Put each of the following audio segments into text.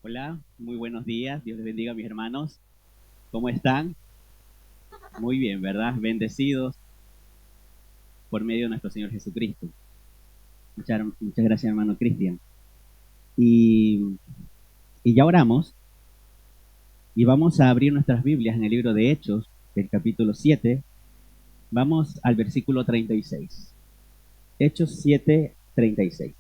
Hola, muy buenos días. Dios les bendiga, mis hermanos. ¿Cómo están? Muy bien, ¿verdad? Bendecidos por medio de nuestro Señor Jesucristo. Muchas gracias, hermano Cristian. Y, y ya oramos y vamos a abrir nuestras Biblias en el libro de Hechos, el capítulo 7. Vamos al versículo 36. Hechos 7, 36.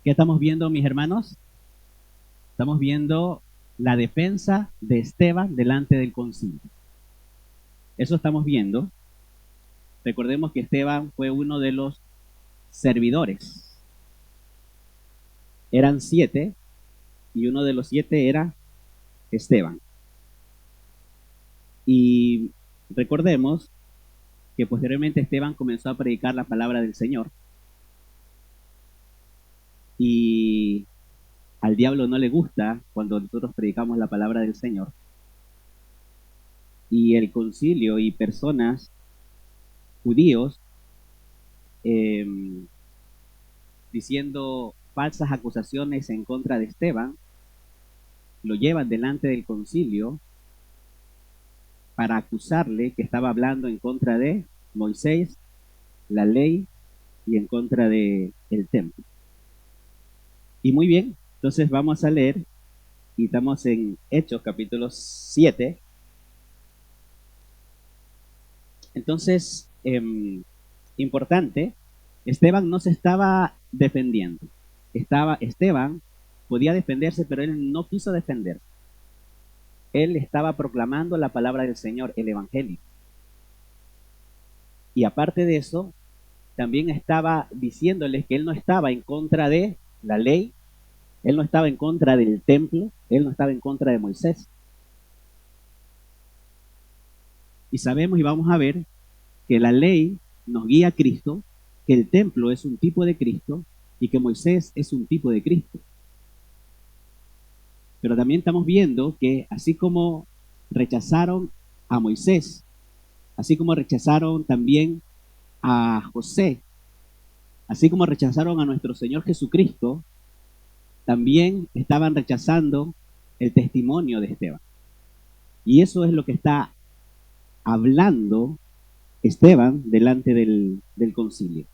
¿Qué estamos viendo, mis hermanos? Estamos viendo la defensa de Esteban delante del concilio. Eso estamos viendo. Recordemos que Esteban fue uno de los servidores. Eran 7 y uno de los 7 era Esteban. Y recordemos que posteriormente Esteban comenzó a predicar la palabra del Señor y al diablo no le gusta cuando nosotros predicamos la palabra del Señor. Y el concilio y personas judíos eh, diciendo falsas acusaciones en contra de Esteban, lo llevan delante del concilio para acusarle que estaba hablando en contra de Moisés, la ley y en contra de el templo. Y muy bien, entonces vamos a leer y estamos en Hechos capítulo 7. Entonces, importante, Esteban no se estaba defendiendo. Esteban podía defenderse, pero él no quiso defenderse. Él estaba proclamando la palabra del Señor, el Evangelio. Y aparte de eso, también estaba diciéndoles que él no estaba en contra de la ley, él no estaba en contra del templo, él no estaba en contra de Moisés. Y sabemos y vamos a ver que la ley nos guía a Cristo, que el templo es un tipo de Cristo y que Moisés es un tipo de Cristo. Pero también estamos viendo que así como rechazaron a Moisés, así como rechazaron también a José, así como rechazaron a nuestro Señor Jesucristo, también estaban rechazando el testimonio de Esteban. Y eso es lo que está hablando Esteban delante del concilio.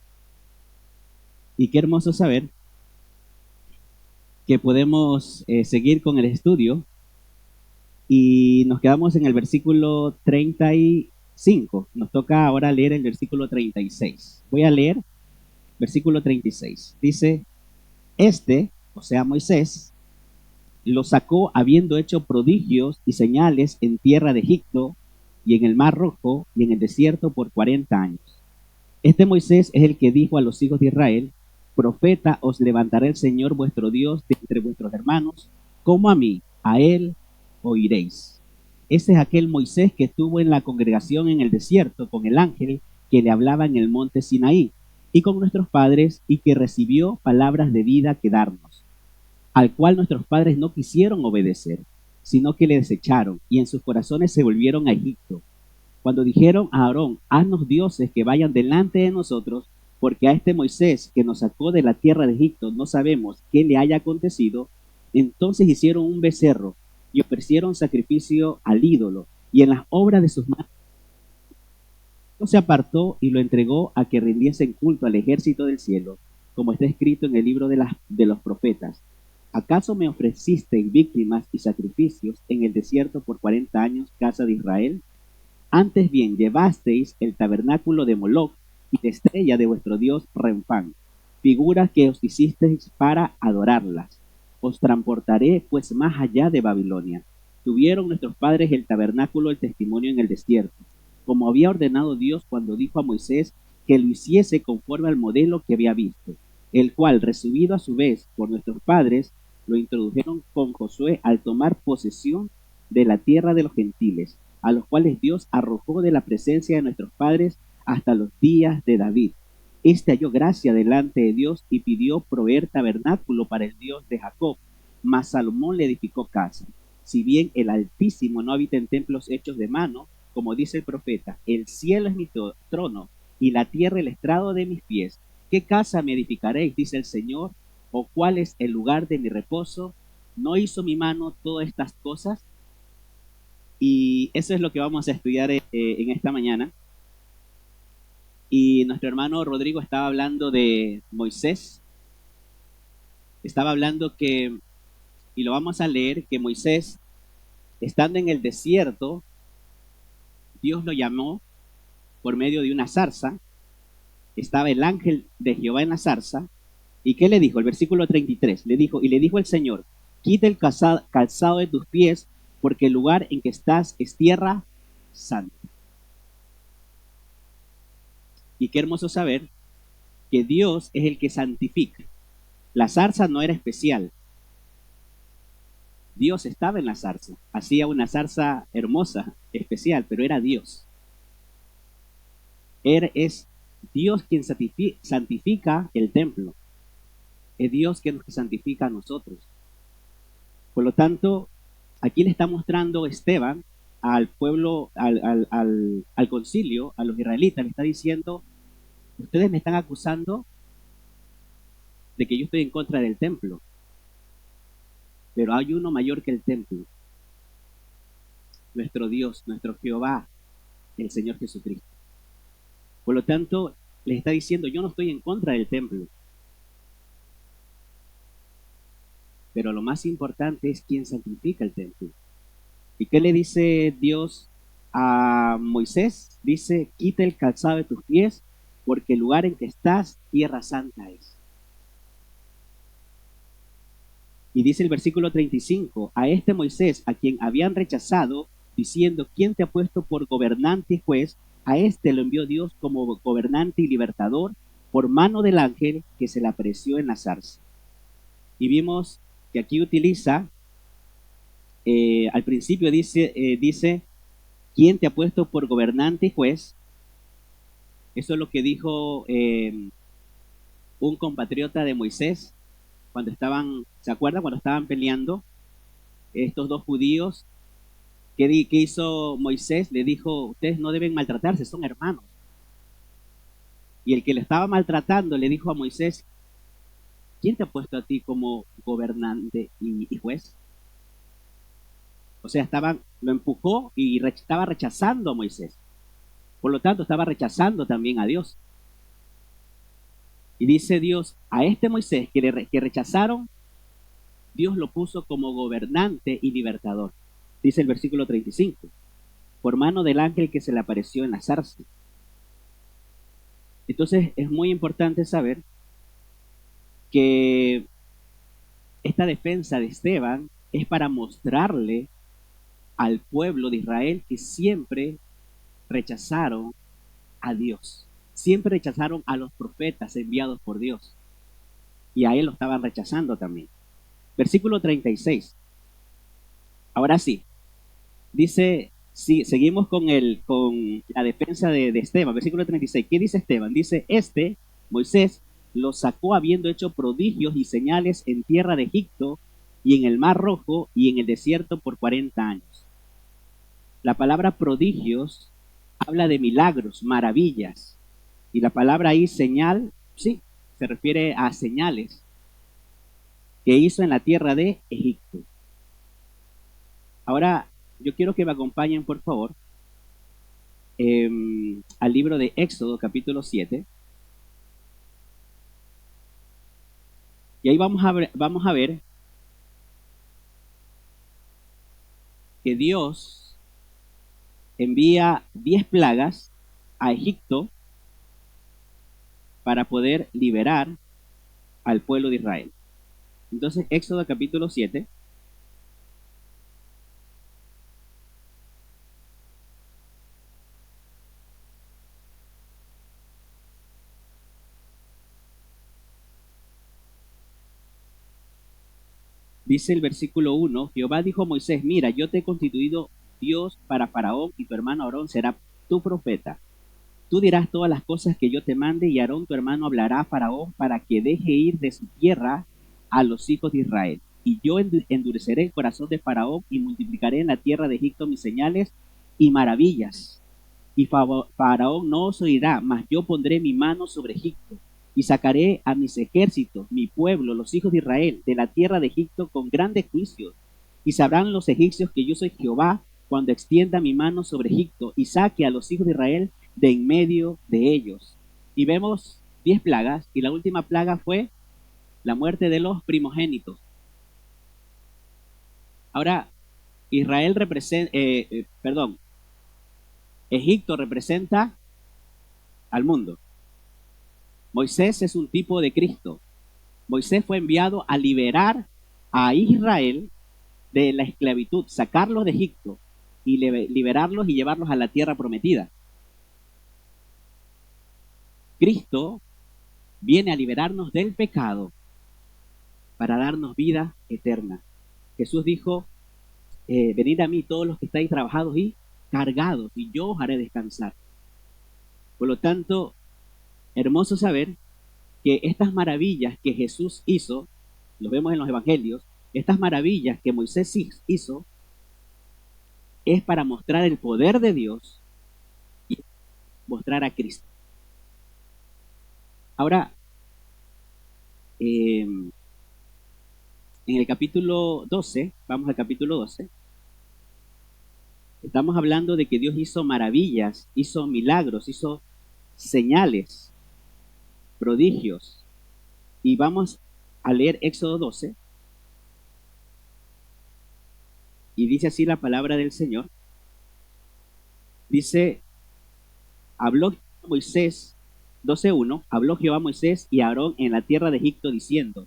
Y qué hermoso saber que podemos seguir con el estudio y nos quedamos en el versículo 35. Nos toca ahora leer el versículo 36. Voy a leer versículo 36. Dice, o sea Moisés, lo sacó habiendo hecho prodigios y señales en tierra de Egipto y en el mar Rojo y en el desierto por 40 años. Este Moisés es el que dijo a los hijos de Israel, profeta os levantará el Señor vuestro Dios de entre vuestros hermanos, como a mí, a él oiréis. Ese es aquel Moisés que estuvo en la congregación en el desierto con el ángel que le hablaba en el monte Sinaí y con nuestros padres y que recibió palabras de vida que darnos, al cual nuestros padres no quisieron obedecer, sino que le desecharon y en sus corazones se volvieron a Egipto cuando dijeron a Aarón, haznos dioses que vayan delante de nosotros, porque a este Moisés que nos sacó de la tierra de Egipto no sabemos qué le haya acontecido, entonces hicieron un becerro y ofrecieron sacrificio al ídolo, y en las obras de sus manos se apartó y lo entregó a que rindiesen culto al ejército del cielo, como está escrito en el libro de los profetas. ¿Acaso me ofrecisteis víctimas y sacrificios en el desierto por 40 años, casa de Israel? Antes bien llevasteis el tabernáculo de Moloc y la estrella de vuestro dios Renfán, figuras que os hicisteis para adorarlas. Os transportaré pues más allá de Babilonia. Tuvieron nuestros padres el tabernáculo del testimonio en el desierto, como había ordenado Dios cuando dijo a Moisés que lo hiciese conforme al modelo que había visto, el cual, recibido a su vez por nuestros padres, lo introdujeron con Josué al tomar posesión de la tierra de los gentiles, a los cuales Dios arrojó de la presencia de nuestros padres hasta los días de David. Este halló gracia delante de Dios y pidió proveer tabernáculo para el Dios de Jacob, mas Salomón le edificó casa. Si bien el Altísimo no habita en templos hechos de mano, como dice el profeta, el cielo es mi trono y la tierra el estrado de mis pies. qué casa me edificaréis? Dice el Señor, o cuál es el lugar de mi reposo. ¿No hizo mi mano todas estas cosas? Y eso es lo que vamos a estudiar en esta mañana. Y nuestro hermano Rodrigo estaba hablando de Moisés. Estaba hablando que, y lo vamos a leer, que Moisés, estando en el desierto, Dios lo llamó por medio de una zarza. Estaba el ángel de Jehová en la zarza. ¿Y qué le dijo? El versículo 33. Le dijo el Señor, quita el calzado de tus pies, porque el lugar en que estás es tierra santa. Y qué hermoso saber que Dios es el que santifica. La zarza no era especial. Dios estaba en la zarza. Hacía una zarza hermosa, especial, pero era Dios. Es Dios quien santifica el templo. Es Dios quien nos santifica a nosotros. Por lo tanto, aquí le está mostrando Esteban al pueblo, al concilio, a los israelitas, le está diciendo, ustedes me están acusando de que yo estoy en contra del templo, pero hay uno mayor que el templo, nuestro Dios, nuestro Jehová, el Señor Jesucristo. Por lo tanto, les está diciendo, yo no estoy en contra del templo, pero lo más importante es quién santifica el templo. ¿Y qué le dice Dios a Moisés? Dice, quita el calzado de tus pies, porque el lugar en que estás, tierra santa es. Y dice el versículo 35, a este Moisés, a quien habían rechazado, diciendo, ¿quién te ha puesto por gobernante y juez? A este lo envió Dios como gobernante y libertador por mano del ángel que se le apareció en la zarza. Y vimos que aquí utiliza, al principio dice, ¿quién te ha puesto por gobernante y juez? Eso es lo que dijo un compatriota de Moisés cuando estaban, ¿se acuerdan? Cuando estaban peleando estos dos judíos. ¿Qué hizo Moisés? Le dijo, ustedes no deben maltratarse, son hermanos. Y el que le estaba maltratando le dijo a Moisés, ¿quién te ha puesto a ti como gobernante y juez? O sea, lo empujó y estaba rechazando a Moisés. Por lo tanto, estaba rechazando también a Dios. Y dice Dios, a este Moisés que rechazaron, Dios lo puso como gobernante y libertador. Dice el versículo 35, por mano del ángel que se le apareció en la zarza. Entonces es muy importante saber que esta defensa de Esteban es para mostrarle al pueblo de Israel que siempre rechazaron a Dios, siempre rechazaron a los profetas enviados por Dios, y a él lo estaban rechazando también. Versículo 36. Ahora sí, dice, sí, seguimos con la defensa de Esteban. Versículo 36. ¿Qué dice Esteban? Dice, Moisés, lo sacó habiendo hecho prodigios y señales en tierra de Egipto y en el Mar Rojo y en el desierto por 40 años. La palabra prodigios habla de milagros, maravillas. Y la palabra ahí señal, sí, se refiere a señales que hizo en la tierra de Egipto. Ahora, yo quiero que me acompañen, por favor, al libro de Éxodo, capítulo 7. Y ahí vamos a ver que Dios envía 10 plagas a Egipto para poder liberar al pueblo de Israel. Entonces, Éxodo capítulo 7. Dice el versículo 1, Jehová dijo a Moisés, mira, yo te he constituido Dios para Faraón y tu hermano Aarón será tu profeta. Tú dirás todas las cosas que yo te mande y Aarón tu hermano hablará a Faraón para que deje ir de su tierra a los hijos de Israel. Y yo endureceré el corazón de Faraón y multiplicaré en la tierra de Egipto mis señales y maravillas. Y Faraón no os oirá, mas yo pondré mi mano sobre Egipto y sacaré a mis ejércitos, mi pueblo, los hijos de Israel, de la tierra de Egipto con grandes juicios. Y sabrán los egipcios que yo soy Jehová cuando extienda mi mano sobre Egipto y saque a los hijos de Israel de en medio de ellos. Y vemos 10 plagas, y la última plaga fue la muerte de los primogénitos. Ahora, Israel representa, Egipto representa al mundo. Moisés es un tipo de Cristo. Moisés fue enviado a liberar a Israel de la esclavitud, sacarlos de Egipto y liberarlos y llevarlos a la tierra prometida. Cristo viene a liberarnos del pecado para darnos vida eterna. Jesús dijo, venid a mí todos los que estáis trabajados y cargados, y yo os haré descansar. Por lo tanto, hermoso saber que estas maravillas que Jesús hizo, lo vemos en los evangelios, estas maravillas que Moisés hizo, es para mostrar el poder de Dios y mostrar a Cristo. Ahora, en el capítulo 12, vamos al capítulo 12, estamos hablando de que Dios hizo maravillas, hizo milagros, hizo señales, prodigios. Y vamos a leer Éxodo 12. Y dice así la palabra del Señor. Dice, habló Moisés, 12:1, habló Jehová a Moisés y a Aarón en la tierra de Egipto diciendo,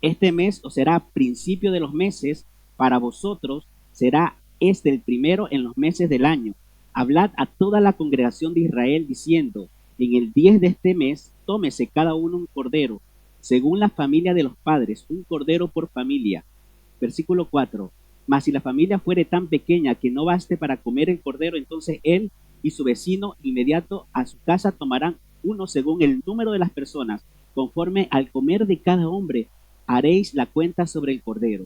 este mes os será principio de los meses, para vosotros será este el primero en los meses del año. Hablad a toda la congregación de Israel diciendo, en el 10 de este mes, tómese cada uno un cordero, según la familia de los padres, un cordero por familia. Versículo 4. Mas si la familia fuere tan pequeña que no baste para comer el cordero, entonces él y su vecino inmediato a su casa tomarán uno según el número de las personas, conforme al comer de cada hombre, haréis la cuenta sobre el cordero.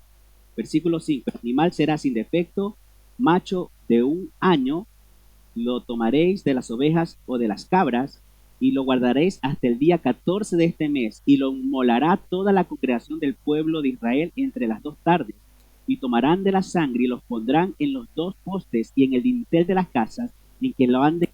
Versículo 5. El animal será sin defecto, macho de 1 año, lo tomaréis de las ovejas o de las cabras, y lo guardaréis hasta el día 14 de este mes, y lo inmolará toda la congregación del pueblo de Israel entre las 2 tardes. Y tomarán de la sangre y los pondrán en los 2 postes y en el dintel de las casas en que lo han de...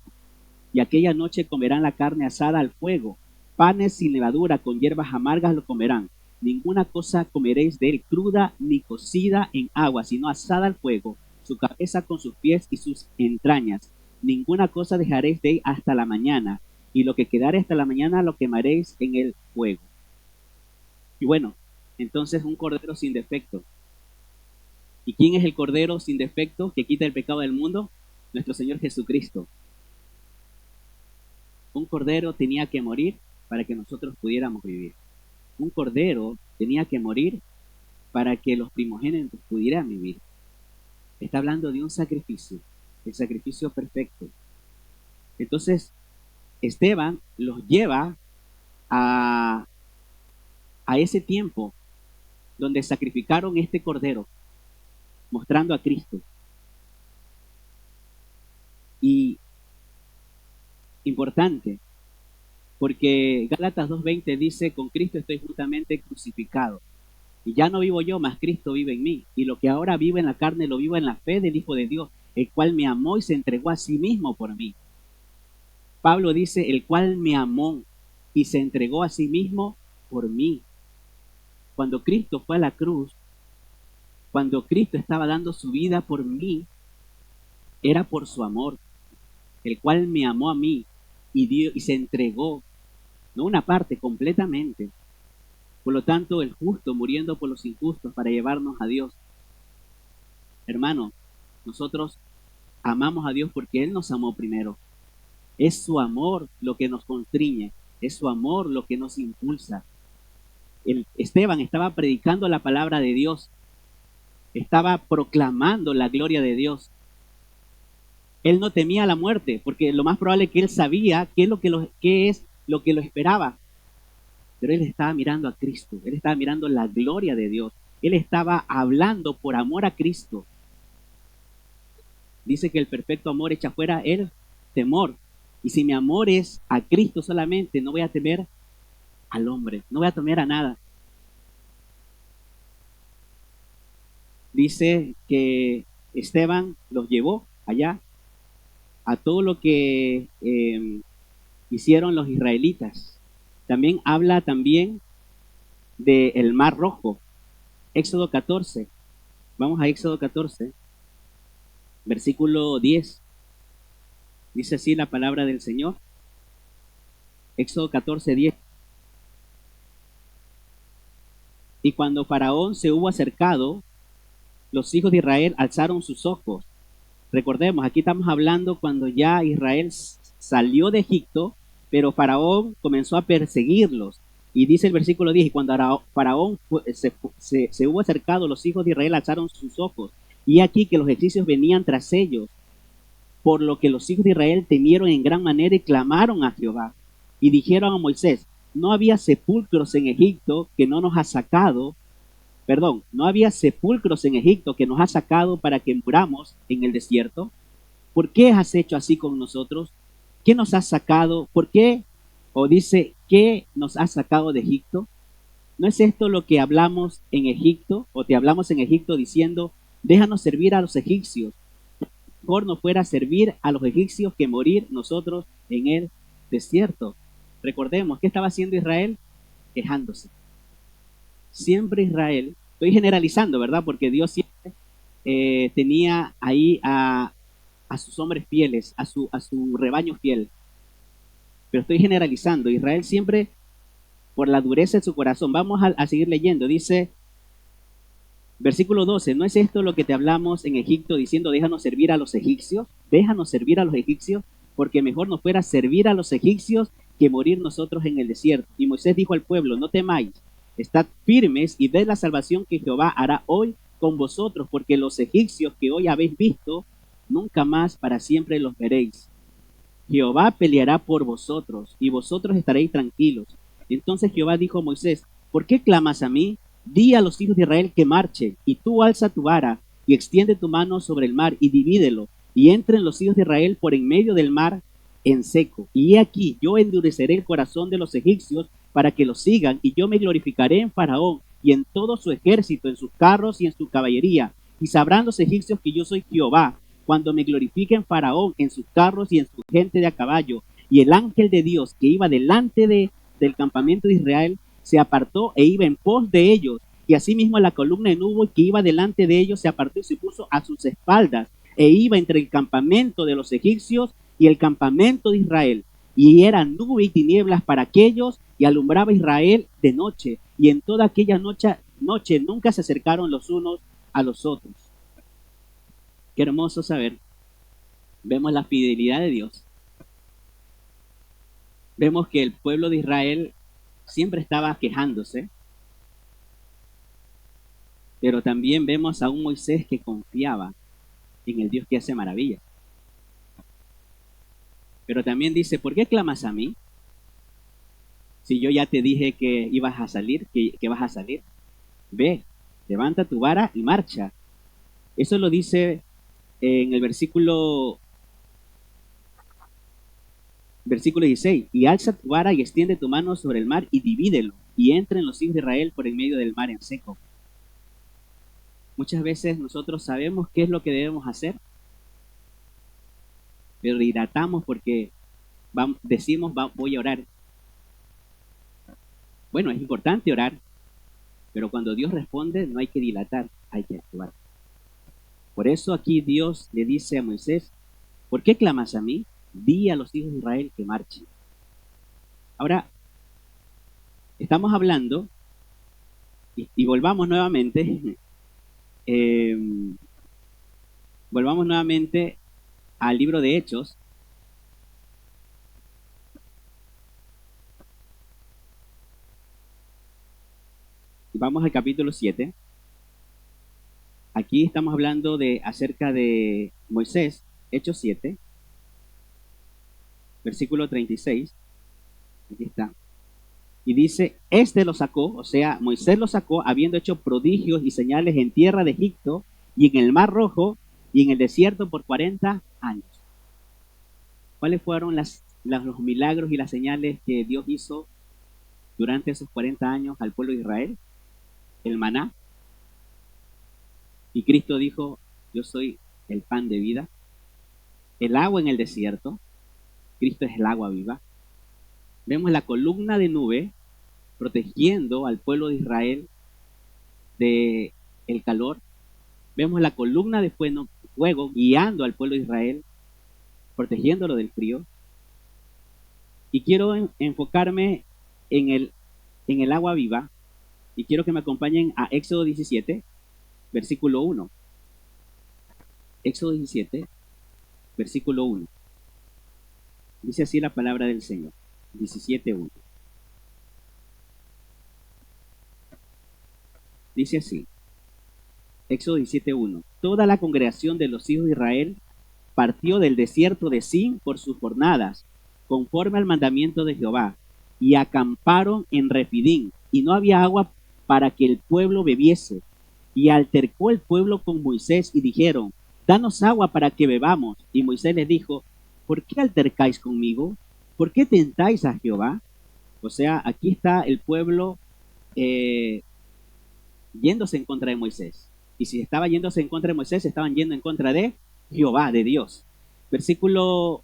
Y aquella noche comerán la carne asada al fuego, panes sin levadura con hierbas amargas lo comerán. Ninguna cosa comeréis de él cruda ni cocida en agua, sino asada al fuego, su cabeza con sus pies y sus entrañas. Ninguna cosa dejaréis de él hasta la mañana, y lo que quedare hasta la mañana lo quemaréis en el fuego. Y bueno, entonces un cordero sin defecto. ¿Y quién es el cordero sin defecto que quita el pecado del mundo? Nuestro Señor Jesucristo. Un cordero tenía que morir para que nosotros pudiéramos vivir. Un cordero tenía que morir para que los primogénitos pudieran vivir. Está hablando de un sacrificio, el sacrificio perfecto. Entonces, Esteban los lleva a ese tiempo donde sacrificaron este cordero, mostrando a Cristo. Y importante, porque Gálatas 2:20 dice, con Cristo estoy juntamente crucificado. Y ya no vivo yo, mas Cristo vive en mí. Y lo que ahora vivo en la carne, lo vivo en la fe del Hijo de Dios, el cual me amó y se entregó a sí mismo por mí. Pablo dice, el cual me amó y se entregó a sí mismo por mí. Cuando Cristo fue a la cruz, cuando Cristo estaba dando su vida por mí, era por su amor, el cual me amó a mí y se entregó, no una parte, completamente. Por lo tanto, el justo muriendo por los injustos para llevarnos a Dios. Hermano, nosotros amamos a Dios porque Él nos amó primero. Es su amor lo que nos constriñe, es su amor lo que nos impulsa. Esteban estaba predicando la palabra de Dios, estaba proclamando la gloria de Dios. Él no temía la muerte, porque lo más probable es que él sabía qué es lo que lo esperaba. Pero él estaba mirando a Cristo, él estaba mirando la gloria de Dios, él estaba hablando por amor a Cristo. Dice que el perfecto amor echa fuera el temor. Y si mi amor es a Cristo solamente, no voy a temer al hombre, no voy a temer a nada. Dice que Esteban los llevó allá a todo lo que hicieron los israelitas. También habla también del Mar Rojo. Éxodo 14. Vamos a Éxodo 14, versículo 10. Dice así la palabra del Señor. Éxodo 14, 10. Y cuando Faraón se hubo acercado, los hijos de Israel alzaron sus ojos. Recordemos, aquí estamos hablando cuando ya Israel salió de Egipto, pero Faraón comenzó a perseguirlos. Y dice el versículo 10, y cuando Faraón se hubo acercado, los hijos de Israel alzaron sus ojos. Y aquí que los egipcios venían tras ellos, por lo que los hijos de Israel temieron en gran manera y clamaron a Jehová. Y dijeron a Moisés, no había sepulcros en Egipto que no nos ha sacado, no había sepulcros en Egipto que nos ha sacado para que muramos en el desierto. ¿Por qué has hecho así con nosotros? ¿Qué nos has sacado? ¿Por qué? O dice, ¿qué nos has sacado de Egipto? ¿No es esto lo que hablamos en Egipto? O te hablamos en Egipto diciendo, déjanos servir a los egipcios. Mejor nos fuera servir a los egipcios que morir nosotros en el desierto. Recordemos, ¿qué estaba haciendo Israel? Quejándose. Siempre Israel, estoy generalizando, ¿verdad? Porque Dios siempre tenía ahí a sus hombres fieles, a su rebaño fiel. Pero estoy generalizando. Israel siempre, por la dureza de su corazón, vamos a seguir leyendo. Dice, versículo 12, ¿no es esto lo que te hablamos en Egipto diciendo, déjanos servir a los egipcios? Déjanos servir a los egipcios, porque mejor nos fuera servir a los egipcios que morir nosotros en el desierto. Y Moisés dijo al pueblo, no temáis, estad firmes y ved la salvación que Jehová hará hoy con vosotros, porque los egipcios que hoy habéis visto, nunca más para siempre los veréis. Jehová peleará por vosotros, y vosotros estaréis tranquilos. Entonces Jehová dijo a Moisés, ¿por qué clamas a mí? Di a los hijos de Israel que marchen, y tú alza tu vara, y extiende tu mano sobre el mar, y divídelo, y entren los hijos de Israel por en medio del mar en seco. Y he aquí, yo endureceré el corazón de los egipcios para que los sigan, y yo me glorificaré en Faraón y en todo su ejército, en sus carros y en su caballería. Y sabrán los egipcios que yo soy Jehová, cuando me glorifique en Faraón, en sus carros y en su gente de a caballo. Y el ángel de Dios que iba delante del campamento de Israel se apartó e iba en pos de ellos. Y asimismo la columna de nube que iba delante de ellos se apartó y se puso a sus espaldas, e iba entre el campamento de los egipcios y el campamento de Israel. Y era nube y tinieblas para aquellos, y alumbraba Israel de noche. Y en toda aquella noche nunca se acercaron los unos a los otros. Qué hermoso saber. Vemos la fidelidad de Dios. Vemos que el pueblo de Israel siempre estaba quejándose. Pero también vemos a un Moisés que confiaba en el Dios que hace maravillas. Pero también dice, ¿por qué clamas a mí? Si yo ya te dije que ibas a salir, que vas a salir. Ve, levanta tu vara y marcha. Eso lo dice en el versículo 16. Y alza tu vara y extiende tu mano sobre el mar y divídelo, y entren los hijos de Israel por en medio del mar en seco. Muchas veces nosotros sabemos qué es lo que debemos hacer, pero dilatamos porque decimos voy a orar. Bueno, es importante orar, pero cuando Dios responde no hay que dilatar, hay que actuar. Por eso aquí Dios le dice a Moisés, ¿por qué clamas a mí? Di a los hijos de Israel que marchen. Ahora, estamos hablando, y volvamos nuevamente, al libro de Hechos. Vamos al capítulo 7. Aquí estamos hablando acerca de Moisés, Hechos 7, versículo 36. Aquí está. Y dice, lo sacó, o sea, Moisés lo sacó, habiendo hecho prodigios y señales en tierra de Egipto y en el Mar Rojo y en el desierto por 40 años. ¿Cuáles fueron los milagros y las señales que Dios hizo durante esos 40 años al pueblo de Israel? El maná. Y Cristo dijo, yo soy el pan de vida. El agua en el desierto. Cristo es el agua viva. Vemos la columna de nube protegiendo al pueblo de Israel de el calor. Vemos la columna de fuego guiando al pueblo de Israel, protegiéndolo del frío. Y quiero enfocarme en el agua viva, y quiero que me acompañen a Éxodo 17, versículo 1. Éxodo 17, versículo 1. Dice así la palabra del Señor. 17:1. Dice así. Éxodo 17:1. Toda la congregación de los hijos de Israel partió del desierto de Sin por sus jornadas, conforme al mandamiento de Jehová, y acamparon en Refidín, y no había agua para que el pueblo bebiese. Y altercó el pueblo con Moisés y dijeron, danos agua para que bebamos. Y Moisés les dijo, ¿por qué altercáis conmigo? ¿Por qué tentáis a Jehová? O sea, aquí está el pueblo yéndose en contra de Moisés. Y si estaba yéndose en contra de Moisés, estaban yendo en contra de Jehová, de Dios. Versículo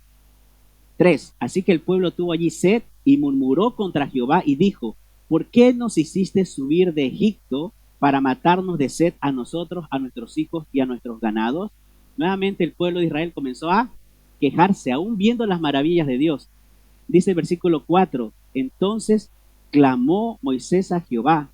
3. Así que el pueblo tuvo allí sed y murmuró contra Jehová y dijo, ¿por qué nos hiciste subir de Egipto para matarnos de sed a nosotros, a nuestros hijos y a nuestros ganados? Nuevamente el pueblo de Israel comenzó a quejarse, aún viendo las maravillas de Dios. Dice el versículo 4, entonces clamó Moisés a Jehová,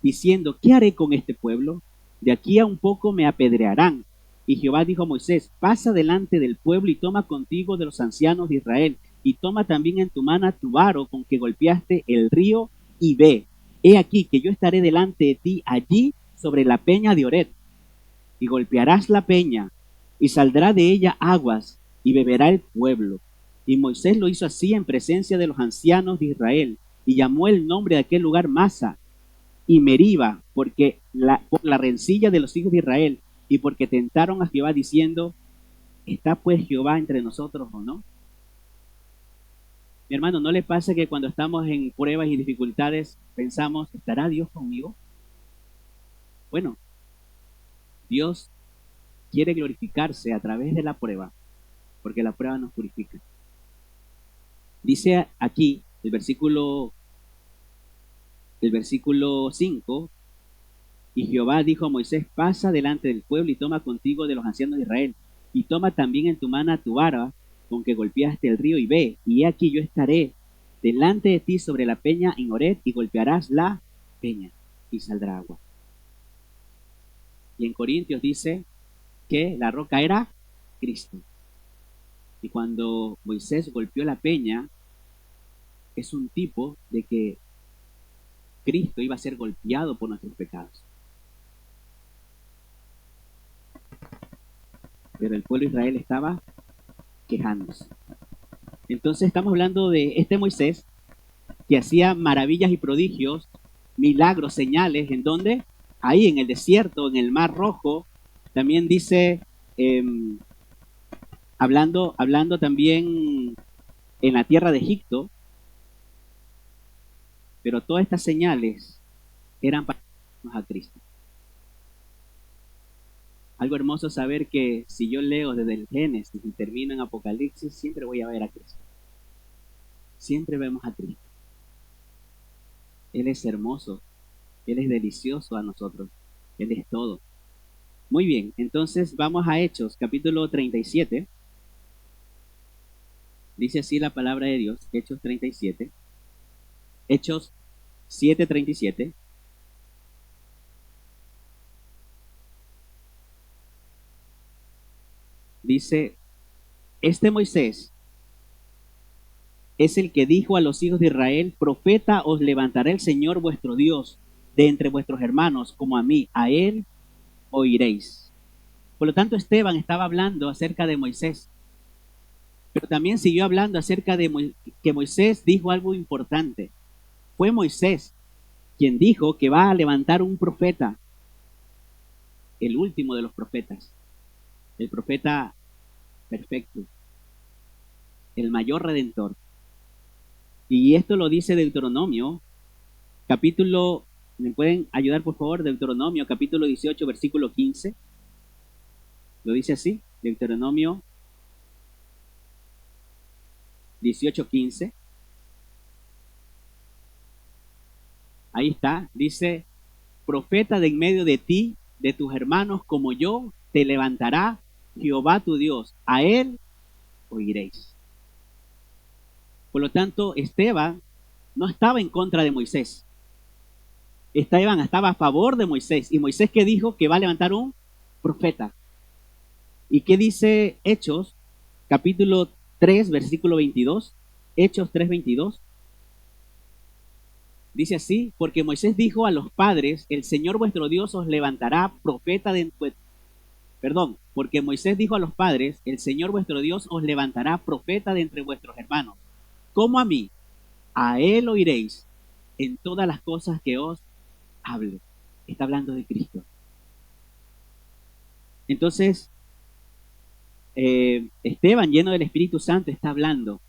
diciendo, ¿qué haré con este pueblo? De aquí a un poco me apedrearán. Y Jehová dijo a Moisés, pasa delante del pueblo y toma contigo de los ancianos de Israel, y toma también en tu mano tu varo con que golpeaste el río, y ve, he aquí que yo estaré delante de ti allí sobre la peña de Oret, y golpearás la peña, y saldrá de ella aguas, y beberá el pueblo. Y Moisés lo hizo así en presencia de los ancianos de Israel, y llamó el nombre de aquel lugar Masa, y Meriba, por la rencilla de los hijos de Israel, y porque tentaron a Jehová diciendo, ¿está pues Jehová entre nosotros o no? Mi hermano, ¿no le pasa que cuando estamos en pruebas y dificultades pensamos, ¿estará Dios conmigo? Bueno, Dios quiere glorificarse a través de la prueba, porque la prueba nos purifica. Dice aquí el versículo 5, y Jehová dijo a Moisés, pasa delante del pueblo y toma contigo de los ancianos de Israel, y toma también en tu mano tu vara con que golpeaste el río, y ve, y he aquí yo estaré delante de ti sobre la peña en Oret, y golpearás la peña, y saldrá agua. Y en Corintios dice que la roca era Cristo. Y cuando Moisés golpeó la peña, es un tipo de que Cristo iba a ser golpeado por nuestros pecados. Pero el pueblo de Israel estaba quejándose. Entonces estamos hablando de este Moisés que hacía maravillas y prodigios, milagros, señales, ¿en dónde? Ahí en el desierto, en el Mar Rojo. También dice, hablando también en la tierra de Egipto, pero todas estas señales eran para a Cristo. Algo hermoso saber que si yo leo desde el Génesis y termino en Apocalipsis, siempre voy a ver a Cristo. Siempre vemos a Cristo. Él es hermoso, Él es delicioso a nosotros, Él es todo. Muy bien, entonces vamos a Hechos, capítulo 37. Dice así la palabra de Dios, Hechos 37. Hechos 7:37. Dice, este Moisés es el que dijo a los hijos de Israel, profeta os levantará el Señor vuestro Dios de entre vuestros hermanos, como a mí, a él oiréis. Por lo tanto, Esteban estaba hablando acerca de Moisés, pero también siguió hablando acerca de que Moisés dijo algo importante. Fue Moisés quien dijo que va a levantar un profeta, el último de los profetas, el profeta perfecto, el mayor redentor. Y esto lo dice Deuteronomio capítulo, ¿me pueden ayudar por favor? Deuteronomio, capítulo 18, versículo 15. Lo dice así, Deuteronomio 18, 15. Ahí está, dice, profeta de en medio de ti, de tus hermanos como yo, te levantará Jehová tu Dios, a él oiréis. Por lo tanto, Esteban no estaba en contra de Moisés. Esteban estaba a favor de Moisés. ¿Y Moisés qué dijo? Que va a levantar un profeta. ¿Y qué dice Hechos, capítulo 3, versículo 22? Hechos 3, 22. Dice así, porque Moisés dijo a los padres, el Señor vuestro Dios os levantará profeta de... Perdón, porque Moisés dijo a los padres, el Señor vuestro Dios os levantará profeta de entre vuestros hermanos. Como a mí, a él oiréis en todas las cosas que os hable. Está hablando de Cristo. Entonces, Esteban, lleno del Espíritu Santo, está hablando,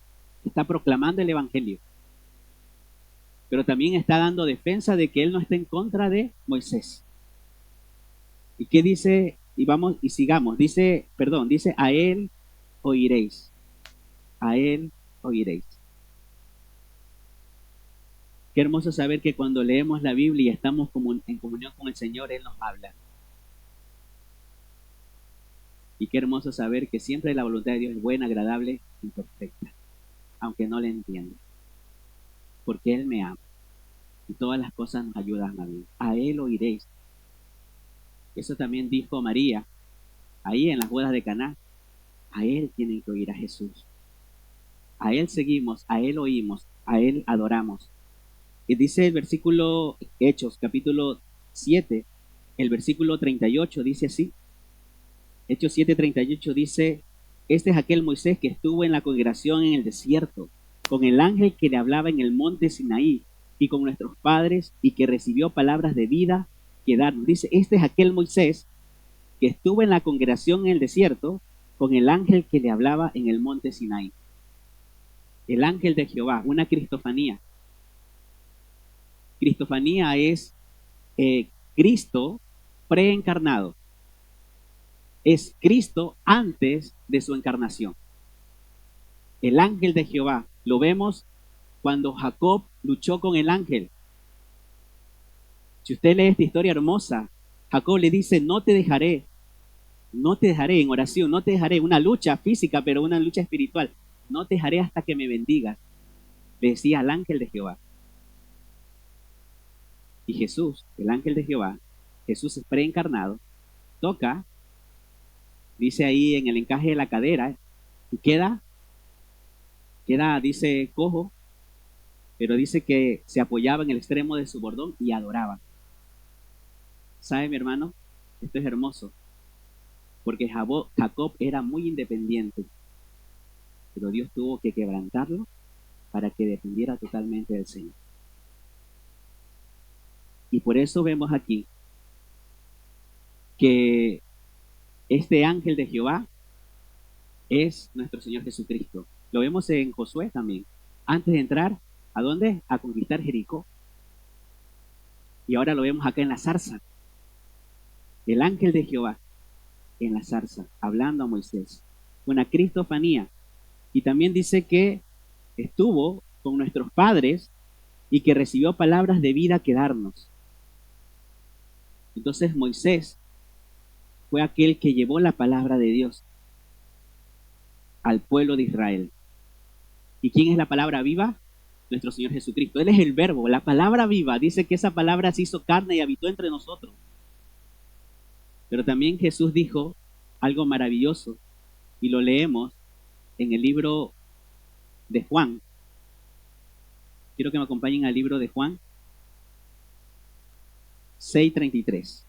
está proclamando el Evangelio, pero también está dando defensa de que él no está en contra de Moisés. ¿Y qué dice? Y vamos y sigamos. Dice, a él oiréis. A él oiréis. Qué hermoso saber que cuando leemos la Biblia y estamos en comunión con el Señor, Él nos habla. Y qué hermoso saber que siempre la voluntad de Dios es buena, agradable y perfecta, aunque no la entienda. Porque Él me ama. Y todas las cosas nos ayudan a vivir. A Él oiréis. Eso también dijo María, ahí en las bodas de Caná. A Él tienen que oír, a Jesús. A Él seguimos, a Él oímos, a Él adoramos. Y dice el versículo Hechos, capítulo 7, el versículo 38, dice así. Hechos 7, 38 dice, este es aquel Moisés que estuvo en la congregación en el desierto, con el ángel que le hablaba en el monte Sinaí, y con nuestros padres, y que recibió palabras de vida que darnos. Dice, este es aquel Moisés que estuvo en la congregación en el desierto, con el ángel que le hablaba en el monte Sinaí. El ángel de Jehová, una cristofanía. Cristofanía es Cristo preencarnado. Es Cristo antes de su encarnación. El ángel de Jehová, lo vemos cuando Jacob luchó con el ángel. Si usted lee esta historia hermosa, Jacob le dice, no te dejaré en oración, no te dejaré, una lucha física, pero una lucha espiritual, no te dejaré hasta que me bendigas, le decía al ángel de Jehová. Y Jesús, el ángel de Jehová, Jesús es preencarnado, toca, dice ahí en el encaje de la cadera, y queda, dice cojo, pero dice que se apoyaba en el extremo de su bordón y adoraba. ¿Sabe, mi hermano? Esto es hermoso, porque Jacob era muy independiente, pero Dios tuvo que quebrantarlo para que dependiera totalmente del Señor. Y por eso vemos aquí que este ángel de Jehová es nuestro Señor Jesucristo. Lo vemos en Josué también. Antes de entrar, ¿a dónde? A conquistar Jericó. Y ahora lo vemos acá en la zarza. El ángel de Jehová en la zarza, hablando a Moisés. Una cristofanía. Y también dice que estuvo con nuestros padres y que recibió palabras de vida que darnos. Entonces Moisés fue aquel que llevó la palabra de Dios al pueblo de Israel. ¿Y quién es la palabra viva? Nuestro Señor Jesucristo. Él es el verbo, la palabra viva. Dice que esa palabra se hizo carne y habitó entre nosotros. Pero también Jesús dijo algo maravilloso y lo leemos en el libro de Juan. Quiero que me acompañen al libro de Juan 6:33.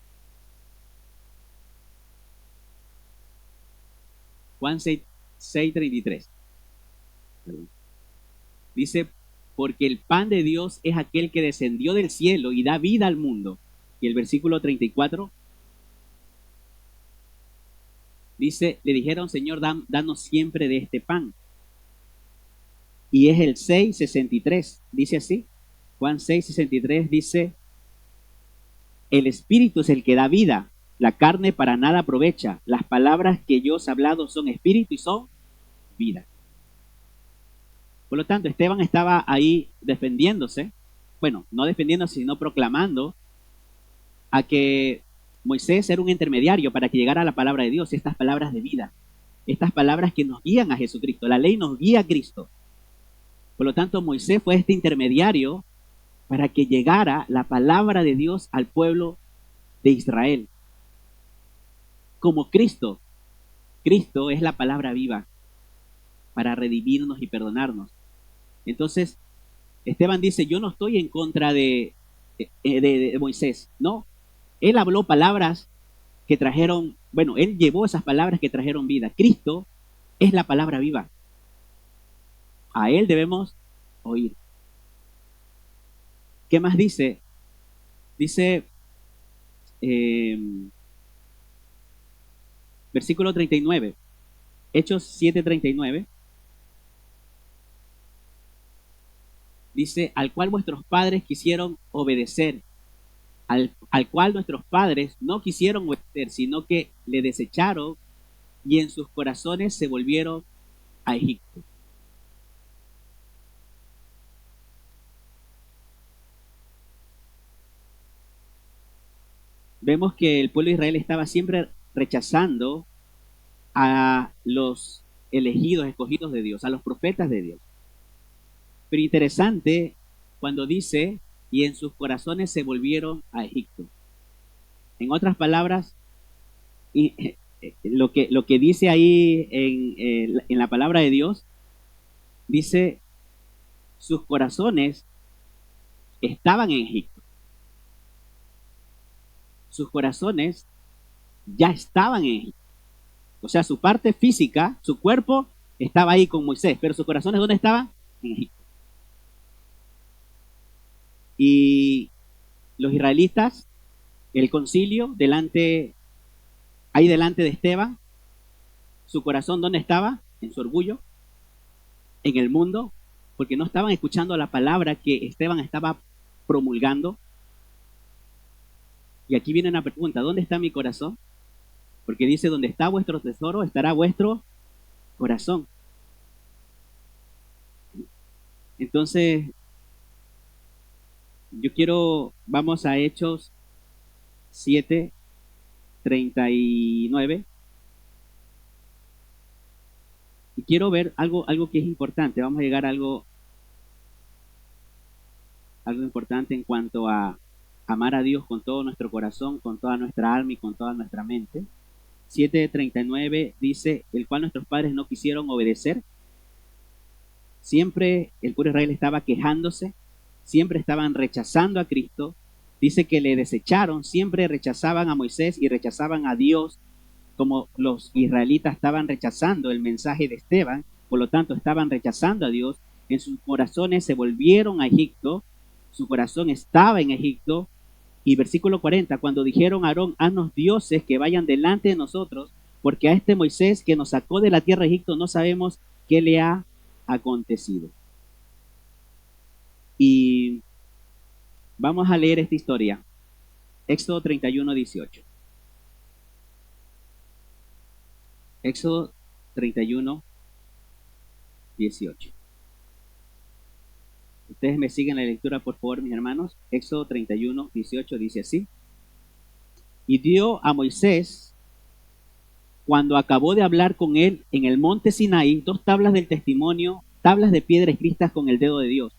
Juan 6:33. Dice, porque el pan de Dios es aquel que descendió del cielo y da vida al mundo. Y el versículo 34 dice, le dijeron, Señor, danos siempre de este pan. Y es el 6:63, dice así, Juan 6:63 dice, el Espíritu es el que da vida, la carne para nada aprovecha. Las palabras que yo os he hablado son espíritu y son vida. Por lo tanto, Esteban estaba ahí defendiéndose, bueno, no defendiéndose, sino proclamando a que Moisés era un intermediario para que llegara la palabra de Dios, estas palabras de vida, estas palabras que nos guían a Jesucristo. La ley nos guía a Cristo. Por lo tanto, Moisés fue este intermediario para que llegara la palabra de Dios al pueblo de Israel. Como Cristo, Cristo es la palabra viva para redimirnos y perdonarnos. Entonces, Esteban dice, yo no estoy en contra de Moisés, no. Él habló palabras que trajeron, bueno, él llevó esas palabras que trajeron vida. Cristo es la palabra viva. A él debemos oír. ¿Qué más dice? Dice, versículo 39, Hechos 7:39, dice, al cual vuestros padres quisieron obedecer, al cual nuestros padres no quisieron obedecer, sino que le desecharon y en sus corazones se volvieron a Egipto. Vemos que el pueblo de Israel estaba siempre rechazando a los elegidos, escogidos de Dios, a los profetas de Dios. Pero interesante cuando dice, y en sus corazones se volvieron a Egipto. En otras palabras, lo que dice ahí en la palabra de Dios, dice, sus corazones estaban en Egipto. Sus corazones ya estaban en Egipto. O sea, su parte física, su cuerpo estaba ahí con Moisés, pero sus corazones, ¿dónde estaban? En Egipto. Y los israelitas, el concilio, ahí delante de Esteban, su corazón, ¿dónde estaba? En su orgullo, en el mundo, porque no estaban escuchando la palabra que Esteban estaba promulgando. Y aquí viene una pregunta, ¿dónde está mi corazón? Porque dice, donde está vuestro tesoro, estará vuestro corazón. Entonces, vamos a Hechos 7:39. Y quiero ver algo que es importante. Vamos a llegar a algo importante en cuanto a amar a Dios con todo nuestro corazón, con toda nuestra alma y con toda nuestra mente. 7:39 dice, el cual nuestros padres no quisieron obedecer. Siempre el pueblo de Israel estaba quejándose, siempre estaban rechazando a Cristo. Dice que le desecharon, siempre rechazaban a Moisés y rechazaban a Dios, como los israelitas estaban rechazando el mensaje de Esteban, por lo tanto estaban rechazando a Dios. En sus corazones se volvieron a Egipto, su corazón estaba en Egipto. Y versículo 40, cuando dijeron a Aarón, haznos dioses que vayan delante de nosotros, porque a este Moisés que nos sacó de la tierra de Egipto no sabemos qué le ha acontecido. Y vamos a leer esta historia. Éxodo 31:18. Éxodo 31:18. Ustedes me siguen la lectura, por favor, mis hermanos. Éxodo 31:18 dice así. Y dio a Moisés, cuando acabó de hablar con él en el monte Sinaí, 2 tablas del testimonio, tablas de piedra escritas con el dedo de Dios.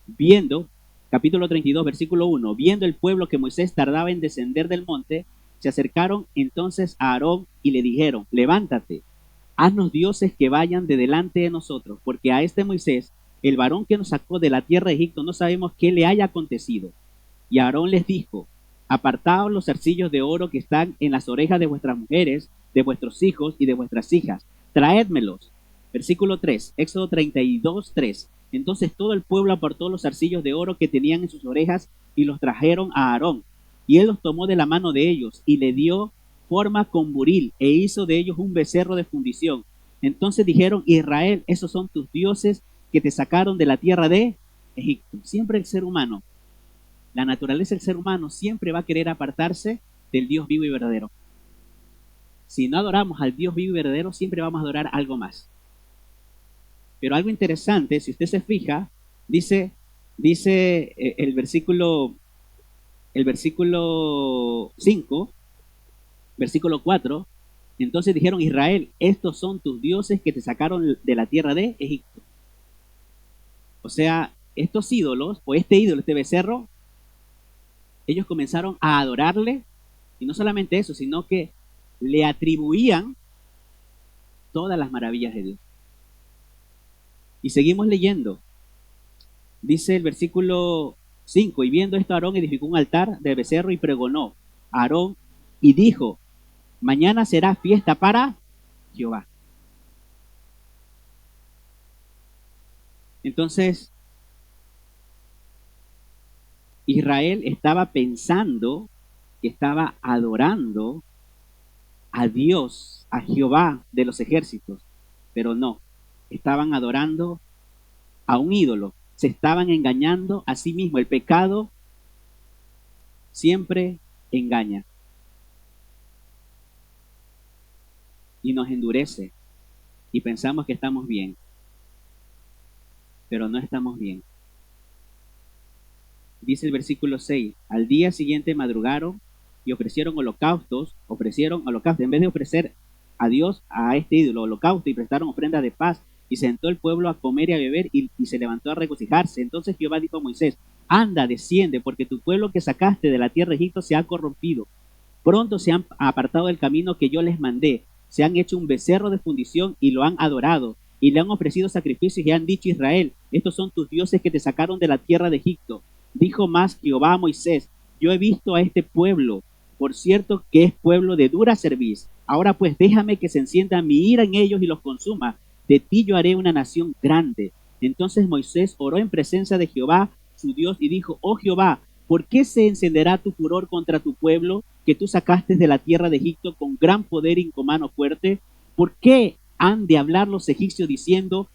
Viendo, capítulo 32, versículo 1, viendo el pueblo que Moisés tardaba en descender del monte, se acercaron entonces a Aarón y le dijeron, levántate, haznos dioses que vayan de delante de nosotros, porque a este Moisés, el varón que nos sacó de la tierra de Egipto, no sabemos qué le haya acontecido. Y Aarón les dijo, apartaos los zarcillos de oro que están en las orejas de vuestras mujeres, de vuestros hijos y de vuestras hijas, traédmelos. Versículo 3, Éxodo 32:3. Entonces todo el pueblo apartó los zarcillos de oro que tenían en sus orejas y los trajeron a Aarón. Y él los tomó de la mano de ellos y le dio forma con buril e hizo de ellos un becerro de fundición. Entonces dijeron, Israel, esos son tus dioses que te sacaron de la tierra de Egipto. Siempre el ser humano, la naturaleza del ser humano siempre va a querer apartarse del Dios vivo y verdadero. Si no adoramos al Dios vivo y verdadero, siempre vamos a adorar algo más. Pero algo interesante, si usted se fija, dice el versículo 5, versículo 4, entonces dijeron: Israel, estos son tus dioses que te sacaron de la tierra de Egipto. O sea, estos ídolos, o este ídolo, este becerro, ellos comenzaron a adorarle, y no solamente eso, sino que le atribuían todas las maravillas de Dios. Y seguimos leyendo. Dice el versículo 5, y viendo esto Aarón edificó un altar de becerro y pregonó a Aarón y dijo: mañana será fiesta para Jehová. Entonces, Israel estaba pensando que estaba adorando a Dios, a Jehová de los ejércitos, pero no, estaban adorando a un ídolo, se estaban engañando a sí mismo. El pecado siempre engaña y nos endurece y pensamos que estamos bien, pero no estamos bien. Dice el versículo 6, al día siguiente madrugaron y ofrecieron holocaustos, en vez de ofrecer a Dios, a este ídolo, holocausto, y prestaron ofrendas de paz, y se sentó el pueblo a comer y a beber, y se levantó a regocijarse. Entonces Jehová dijo a Moisés: anda, desciende, porque tu pueblo que sacaste de la tierra de Egipto se ha corrompido. Pronto se han apartado del camino que yo les mandé, se han hecho un becerro de fundición y lo han adorado, y le han ofrecido sacrificios y han dicho: Israel, estos son tus dioses que te sacaron de la tierra de Egipto. Dijo más Jehová a Moisés: yo he visto a este pueblo, por cierto que es pueblo de dura cerviz. Ahora pues déjame que se encienda mi ira en ellos y los consuma. De ti yo haré una nación grande. Entonces Moisés oró en presencia de Jehová su Dios y dijo: oh Jehová, ¿por qué se encenderá tu furor contra tu pueblo que tú sacaste de la tierra de Egipto con gran poder y con mano fuerte? ¿Por qué han de hablar los egipcios diciendo: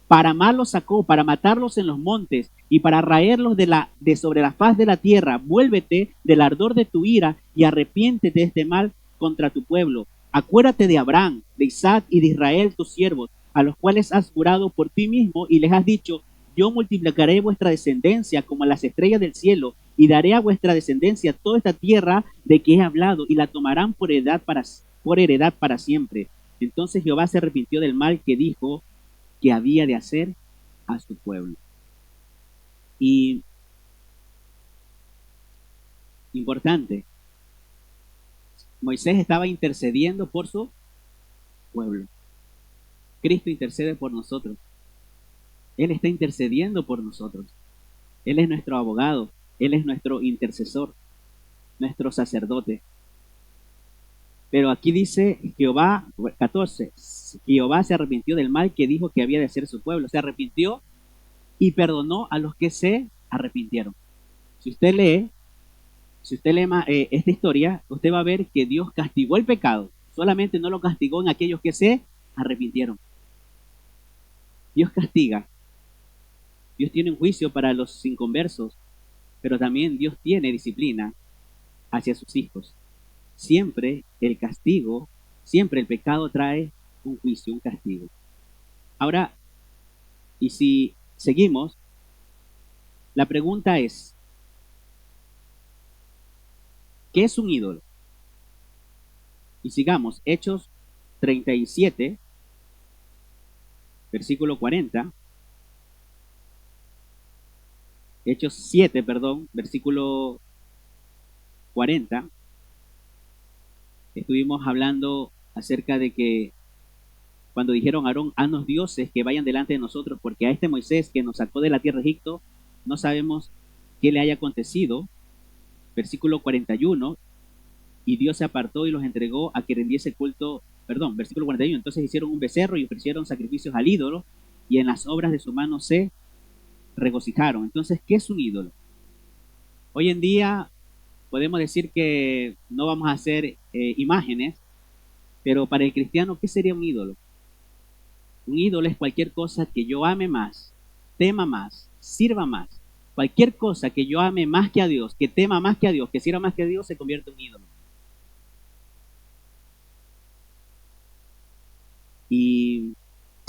para mal los sacó, para matarlos en los montes y para raerlos de sobre la faz de la tierra? Vuélvete del ardor de tu ira y arrepiéntete de este mal contra tu pueblo. Acuérdate de Abraham, de Isaac y de Israel tus siervos, a los cuales has jurado por ti mismo y les has dicho: yo multiplicaré vuestra descendencia como las estrellas del cielo, y daré a vuestra descendencia toda esta tierra de que he hablado, y la tomarán por heredad para siempre. Entonces Jehová se arrepintió del mal que dijo que había de hacer a su pueblo. Y importante, Moisés estaba intercediendo por su pueblo. Cristo intercede por nosotros. Él está intercediendo por nosotros. Él es nuestro abogado. Él es nuestro intercesor, nuestro sacerdote. Pero aquí dice Jehová, 14, Jehová se arrepintió del mal que dijo que había de hacer su pueblo. Se arrepintió y perdonó a los que se arrepintieron. Si usted lee esta historia, usted va a ver que Dios castigó el pecado. Solamente no lo castigó en aquellos que se arrepintieron. Dios castiga. Dios tiene un juicio para los inconversos, pero también Dios tiene disciplina hacia sus hijos. Siempre el castigo, siempre el pecado trae un juicio, un castigo. Ahora, y si seguimos, la pregunta es: ¿qué es un ídolo? Y sigamos, Hechos 37, versículo 40. Hechos 7, versículo 40. Estuvimos hablando acerca de que cuando dijeron a Aarón: haznos dioses que vayan delante de nosotros, porque a este Moisés que nos sacó de la tierra de Egipto no sabemos qué le haya acontecido. Versículo 41, y Dios se apartó y los entregó a que rindiese culto, versículo 41, entonces hicieron un becerro y ofrecieron sacrificios al ídolo, y en las obras de su mano se regocijaron. Entonces, ¿qué es un ídolo? Hoy en día podemos decir que no vamos a hacer imágenes, pero para el cristiano, ¿qué sería un ídolo? Un ídolo es cualquier cosa que yo ame más, tema más, sirva más. Cualquier cosa que yo ame más que a Dios, que tema más que a Dios, que sirva más que a Dios, se convierte en un ídolo. Y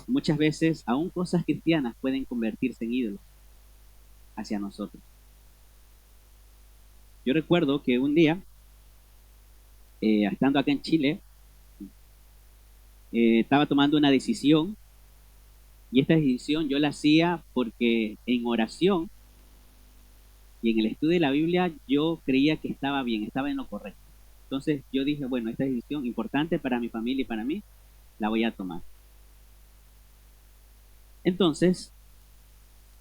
muchas veces, aún cosas cristianas pueden convertirse en ídolos hacia nosotros. Yo recuerdo que un día, estando acá en Chile, estaba tomando una decisión, y esta decisión yo la hacía porque en oración y en el estudio de la Biblia yo creía que estaba bien, estaba en lo correcto. Entonces yo dije, bueno, esta decisión importante para mi familia y para mí, la voy a tomar. Entonces,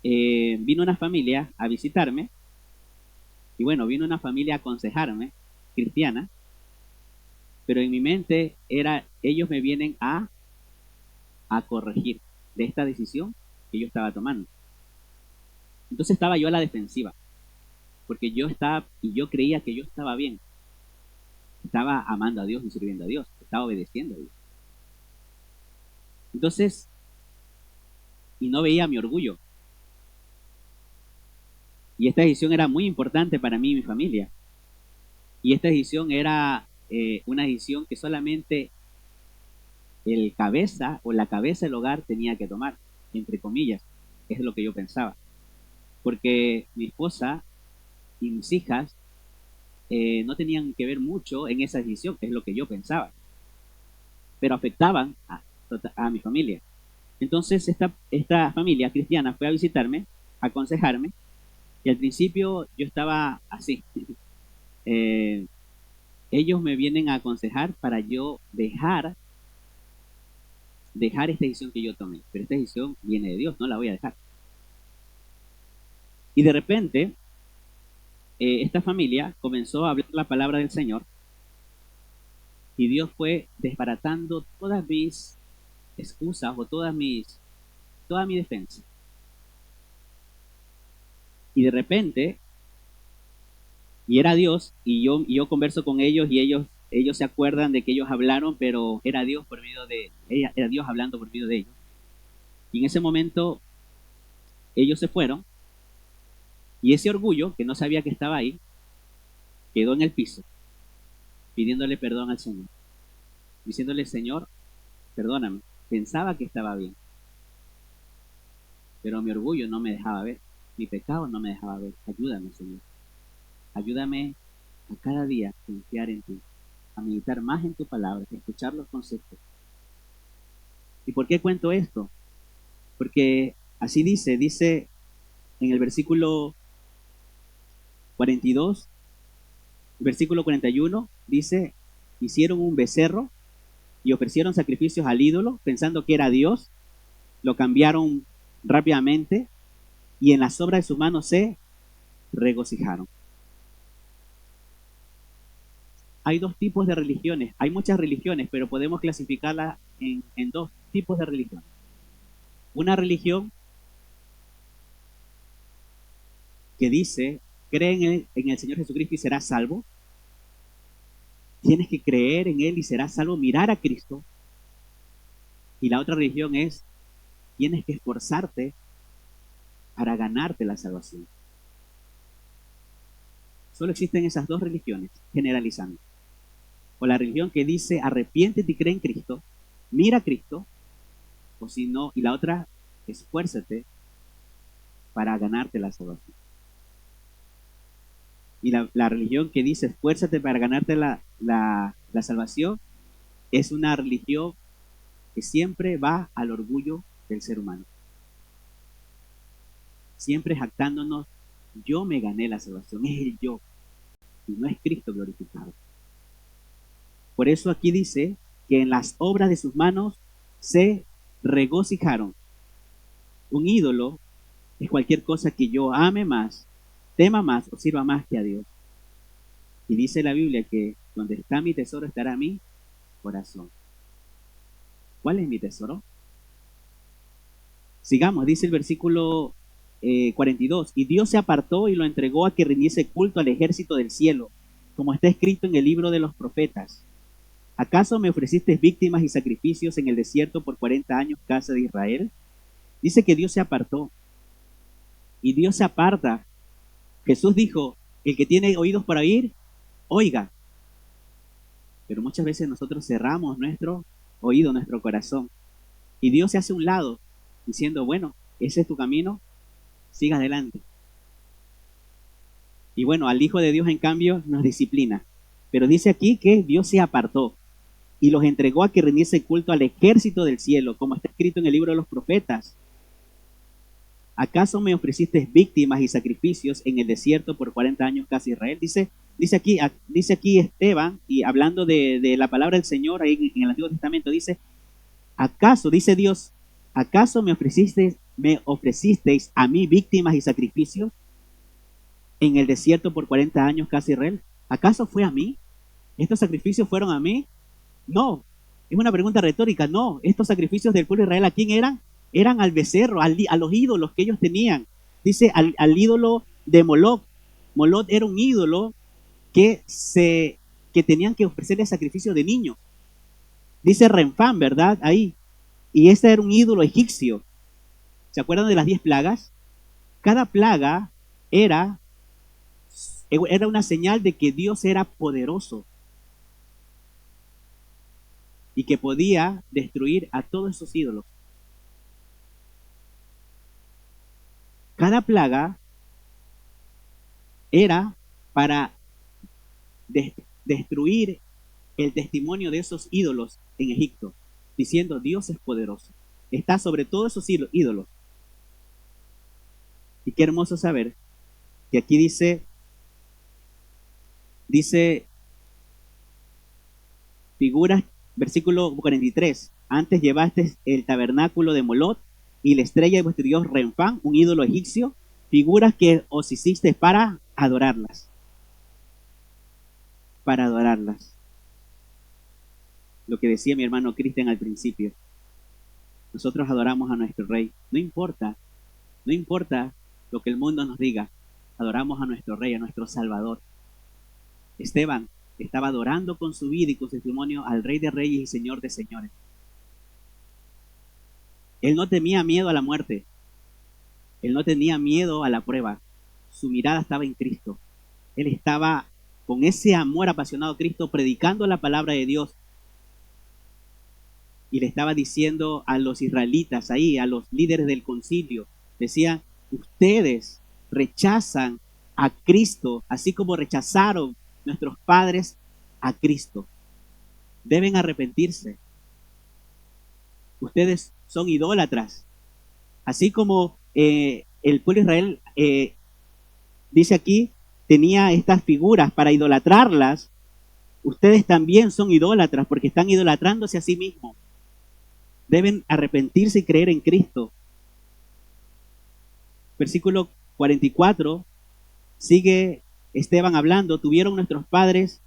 vino una familia a visitarme, y bueno, vino una familia a aconsejarme, cristiana, pero en mi mente era, ellos me vienen a corregir de esta decisión que yo estaba tomando. Entonces estaba yo a la defensiva, porque yo estaba, y yo creía que yo estaba bien, estaba amando a Dios y sirviendo a Dios, estaba obedeciendo a Dios. Entonces, y no veía mi orgullo. Y esta decisión era muy importante para mí y mi familia. Y esta decisión era una decisión que solamente el cabeza o la cabeza del hogar tenía que tomar, entre comillas. Es lo que yo pensaba. Porque mi esposa y mis hijas no tenían que ver mucho en esa decisión, es lo que yo pensaba. Pero afectaban a mi familia. Entonces esta familia cristiana fue a visitarme, a aconsejarme, y al principio yo estaba así. Eh, ellos me vienen a aconsejar para yo dejar esta decisión que yo tomé. Pero esta decisión viene de Dios, no la voy a dejar. Y de repente, esta familia comenzó a hablar la palabra del Señor, y Dios fue desbaratando todas mis excusas o toda mi defensa. Y de repente, y era Dios, y yo converso con ellos, y ellos se acuerdan de que ellos hablaron, pero era Dios por medio de, era Dios hablando por medio de ellos. Y en ese momento ellos se fueron, y ese orgullo, que no sabía que estaba ahí, quedó en el piso, pidiéndole perdón al Señor, diciéndole, Señor, perdóname, pensaba que estaba bien, pero mi orgullo no me dejaba ver, mi pecado no me dejaba ver. Ayúdame, Señor, ayúdame a cada día confiar en ti, a meditar más en tu palabra, a escuchar los conceptos. ¿Y por qué cuento esto? Porque así dice en el versículo 42, versículo 41, dice, hicieron un becerro y ofrecieron sacrificios al ídolo pensando que era Dios, lo cambiaron rápidamente y en las obras de sus manos se regocijaron. Hay dos tipos de religiones, hay muchas religiones, pero podemos clasificarlas en dos tipos de religiones. Una religión que dice, cree en el Señor Jesucristo y serás salvo. Tienes que creer en Él y serás salvo, mirar a Cristo. Y la otra religión es, tienes que esforzarte para ganarte la salvación. Solo existen esas dos religiones, generalizando. O la religión que dice, arrepiéntete y cree en Cristo, mira a Cristo, o si no, y la otra, esfuérzate para ganarte la salvación. Y la religión que dice, esfuérzate para ganarte la salvación, es una religión que siempre va al orgullo del ser humano. Siempre jactándonos, yo me gané la salvación, es el yo, y no es Cristo glorificado. Por eso aquí dice que en las obras de sus manos se regocijaron. Un ídolo es cualquier cosa que yo ame más, tema más o sirva más que a Dios. Y dice la Biblia que donde está mi tesoro estará mi corazón. ¿Cuál es mi tesoro? Sigamos, dice el versículo 42. Y Dios se apartó y lo entregó a que rindiese culto al ejército del cielo, como está escrito en el libro de los profetas. ¿Acaso me ofreciste víctimas y sacrificios en el desierto por 40 años, casa de Israel? Dice que Dios se apartó. y Dios se aparta. Jesús dijo, el que tiene oídos para oír, oiga. Pero muchas veces nosotros cerramos nuestro oído, nuestro corazón, y Dios se hace a un lado, diciendo, bueno, ese es tu camino, siga adelante. Y bueno, al Hijo de Dios, en cambio, nos disciplina. Pero dice aquí que Dios se apartó y los entregó a que rindiese culto al ejército del cielo, como está escrito en el libro de los profetas. ¿Acaso me ofreciste víctimas y sacrificios en el desierto por 40 años casi Israel? Dice aquí Esteban, y hablando de la palabra del Señor ahí en el Antiguo Testamento, dice, ¿acaso, dice Dios, acaso me ofrecisteis a mí víctimas y sacrificios en el desierto por 40 años casi Israel? ¿Acaso fue a mí? ¿Estos sacrificios fueron a mí? No, es una pregunta retórica. No, estos sacrificios del pueblo de Israel, ¿a quién eran? Eran al becerro, a los ídolos que ellos tenían. Dice al ídolo de Moloch. Moloch era un ídolo que tenían que ofrecerle sacrificio de niños. Dice Renfán, ¿verdad? Ahí. Y este era un ídolo egipcio. ¿Se acuerdan de las 10 plagas? Cada plaga era una señal de que Dios era poderoso y que podía destruir a todos esos ídolos. Cada plaga era para destruir el testimonio de esos ídolos en Egipto, diciendo Dios es poderoso, está sobre todos esos ídolos. Y qué hermoso saber que aquí dice figuras, versículo 43, antes llevaste el tabernáculo de Moloch y la estrella de vuestro dios Renfán, un ídolo egipcio, figuras que os hiciste para adorarlas. Para adorarlas. Lo que decía mi hermano Cristian al principio. Nosotros adoramos a nuestro Rey. No importa lo que el mundo nos diga. Adoramos a nuestro Rey, a nuestro Salvador. Esteban estaba adorando con su vida y con su testimonio al Rey de Reyes y Señor de Señores. Él no tenía miedo a la muerte. Él no tenía miedo a la prueba. Su mirada estaba en Cristo. Él estaba con ese amor apasionado a Cristo, predicando la palabra de Dios. Y le estaba diciendo a los israelitas ahí, a los líderes del concilio, decía, ustedes rechazan a Cristo, así como rechazaron nuestros padres a Cristo. Deben arrepentirse. Ustedes son idólatras. Así como el pueblo de Israel, dice aquí, tenía estas figuras para idolatrarlas, ustedes también son idólatras porque están idolatrándose a sí mismos. Deben arrepentirse y creer en Cristo. Versículo 44, sigue Esteban hablando, tuvieron nuestros padres,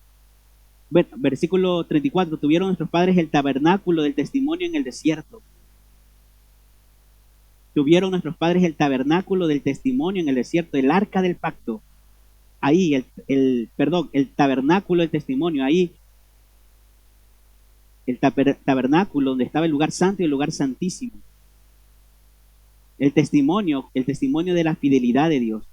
bueno, versículo 34, tuvieron nuestros padres el tabernáculo del testimonio en el desierto. Tuvieron nuestros padres el tabernáculo del testimonio en el desierto, el arca del pacto. Ahí, el tabernáculo del testimonio, ahí, el tabernáculo donde estaba el lugar santo y el lugar santísimo. El testimonio de la fidelidad de Dios.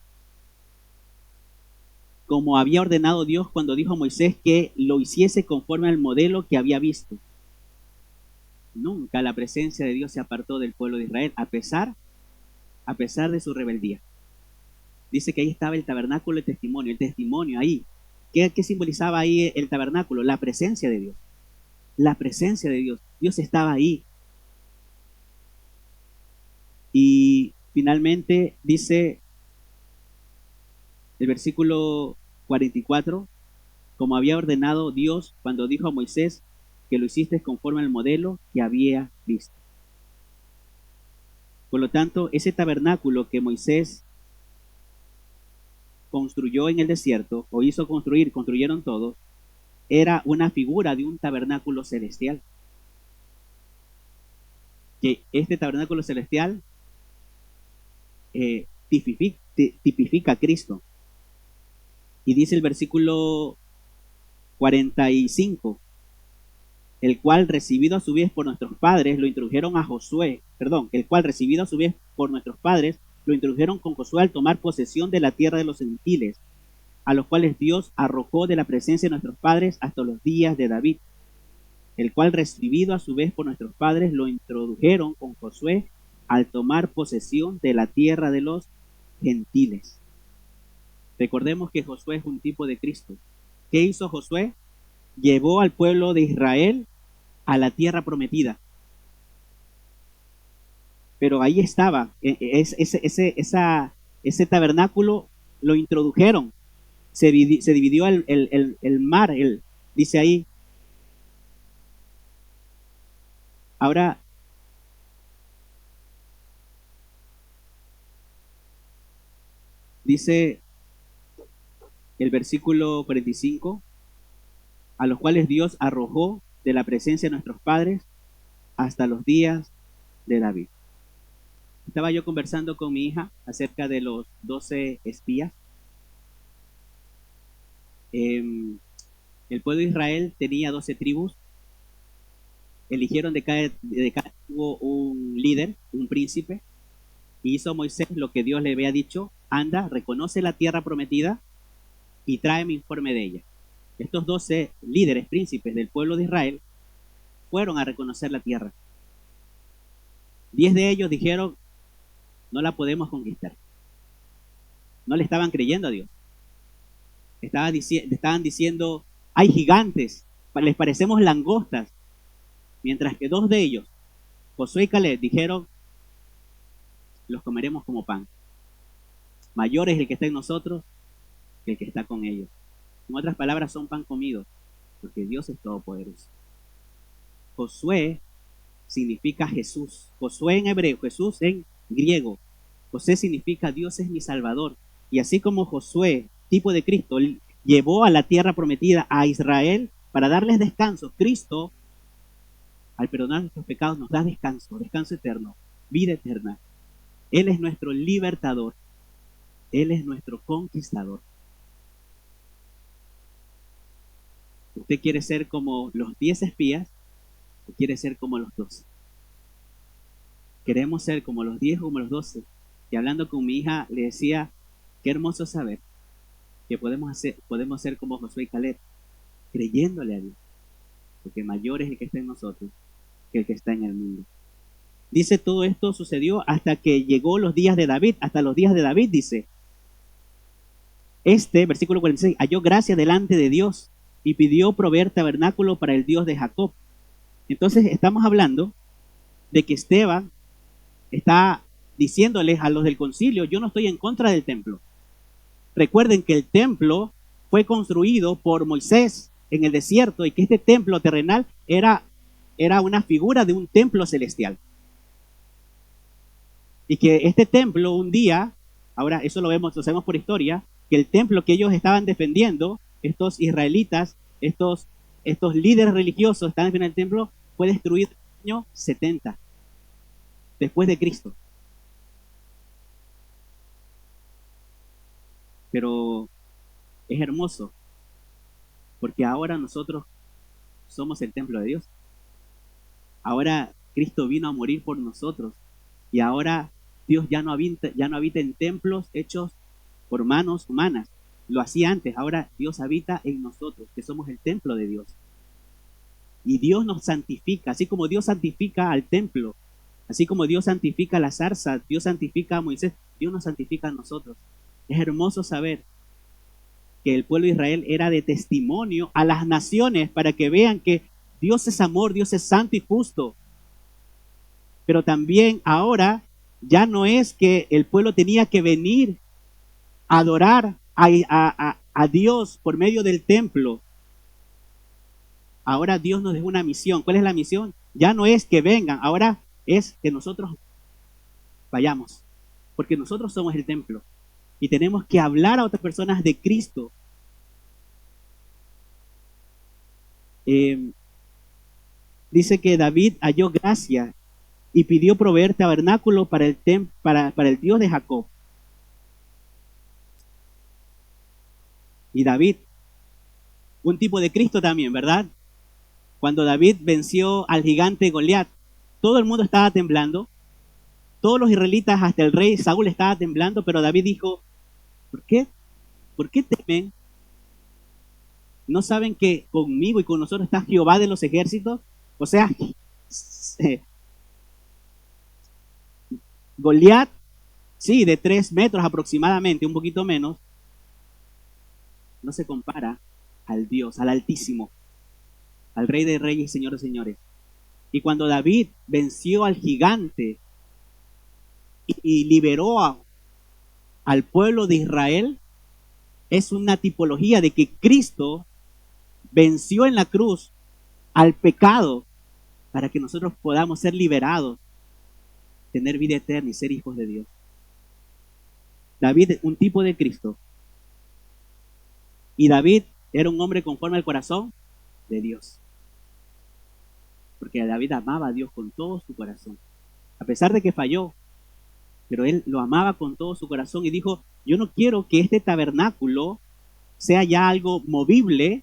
Como había ordenado Dios cuando dijo a Moisés que lo hiciese conforme al modelo que había visto. Nunca la presencia de Dios se apartó del pueblo de Israel, a pesar de su rebeldía. Dice que ahí estaba el tabernáculo del testimonio, el testimonio ahí. ¿Qué simbolizaba ahí el tabernáculo? La presencia de Dios. La presencia de Dios. Dios estaba ahí. Y finalmente dice el versículo 44, como había ordenado Dios cuando dijo a Moisés que lo hiciste conforme al modelo que había visto. Por lo tanto, ese tabernáculo que Moisés construyó en el desierto, o hizo construyeron todos, era una figura de un tabernáculo celestial. Que este tabernáculo celestial tipifica a Cristo. Y dice el versículo 45, el cual recibido a su vez por nuestros padres, lo introdujeron a Josué, el cual recibido a su vez por nuestros padres, lo introdujeron con Josué al tomar posesión de la tierra de los gentiles, a los cuales Dios arrojó de la presencia de nuestros padres hasta los días de David, el cual recibido a su vez por nuestros padres lo introdujeron con Josué al tomar posesión de la tierra de los gentiles. Recordemos que Josué es un tipo de Cristo. ¿Qué hizo Josué? Llevó al pueblo de Israel a la tierra prometida. Pero ahí estaba, ese tabernáculo lo introdujeron. Se dividió el mar, dice ahí. Ahora, dice el versículo 45, a los cuales Dios arrojó de la presencia de nuestros padres hasta los días de David. Estaba yo conversando con mi hija acerca de los 12 espías. El pueblo de Israel tenía 12 tribus. Eligieron de cada tribu un líder, un príncipe. Y hizo Moisés lo que Dios le había dicho: anda, reconoce la tierra prometida y tráeme informe de ella. Estos 12 líderes, príncipes del pueblo de Israel, fueron a reconocer la tierra. 10 de ellos dijeron: no la podemos conquistar. No le estaban creyendo a Dios. Estaban diciendo: hay gigantes, les parecemos langostas. Mientras que 2 de ellos, Josué y Caleb, dijeron: los comeremos como pan. Mayor es el que está en nosotros que el que está con ellos. En otras palabras, son pan comido, porque Dios es todopoderoso. Josué significa Jesús. Josué en hebreo, Jesús en griego. José significa Dios es mi Salvador. Y así como Josué, tipo de Cristo, llevó a la tierra prometida a Israel para darles descanso, Cristo, al perdonar nuestros pecados, nos da descanso, descanso eterno, vida eterna. Él es nuestro libertador. Él es nuestro conquistador. ¿Usted quiere ser como los 10 espías o quiere ser como los 12? Queremos ser como los 10 o como los 12. Y hablando con mi hija, le decía: qué hermoso saber que podemos ser como Josué y Caleb, creyéndole a Dios, porque mayor es el que está en nosotros que el que está en el mundo. Dice, todo esto sucedió hasta que llegó los días de David. Hasta los días de David, dice. Versículo 46, halló gracia delante de Dios y pidió proveer tabernáculo para el Dios de Jacob. Entonces estamos hablando de que Esteban está diciéndoles a los del concilio: yo no estoy en contra del templo. Recuerden que el templo fue construido por Moisés en el desierto y que este templo terrenal era una figura de un templo celestial. Y que este templo un día, ahora eso lo sabemos por historia, que el templo que ellos estaban defendiendo, estos israelitas, estos líderes religiosos estaban defendiendo el templo, fue destruido en el año 70 después de Cristo. Pero es hermoso, porque ahora nosotros somos el templo de Dios. Ahora Cristo vino a morir por nosotros y ahora Dios ya no habita en templos hechos por manos humanas. Lo hacía antes, ahora Dios habita en nosotros, que somos el templo de Dios. Y Dios nos santifica, así como Dios santifica al templo, así como Dios santifica a la zarza, Dios santifica a Moisés, Dios nos santifica a nosotros. Es hermoso saber que el pueblo de Israel era de testimonio a las naciones para que vean que Dios es amor, Dios es santo y justo. Pero también ahora ya no es que el pueblo tenía que venir a adorar a Dios por medio del templo. Ahora Dios nos dejó una misión. ¿Cuál es la misión? Ya no es que vengan, ahora es que nosotros vayamos, porque nosotros somos el templo y tenemos que hablar a otras personas de Cristo. Dice que David halló gracia y pidió proveer tabernáculo para el Dios de Jacob. Y David, un tipo de Cristo también, ¿verdad? Cuando David venció al gigante Goliat, todo el mundo estaba temblando, todos los israelitas, hasta el rey Saúl estaba temblando, pero David dijo, ¿por qué? ¿Por qué temen? ¿No saben que conmigo y con nosotros está Jehová de los ejércitos? O sea, Goliat, sí, de 3 metros aproximadamente, un poquito menos, no se compara al Dios, al Altísimo, al Rey de Reyes y Señor de Señores. Y cuando David venció al gigante y liberó al pueblo de Israel, es una tipología de que Cristo venció en la cruz al pecado para que nosotros podamos ser liberados, tener vida eterna y ser hijos de Dios. David, un tipo de Cristo. Y David era un hombre conforme al corazón de Dios. Porque David amaba a Dios con todo su corazón. A pesar de que falló, pero él lo amaba con todo su corazón y dijo, yo no quiero que este tabernáculo sea ya algo movible,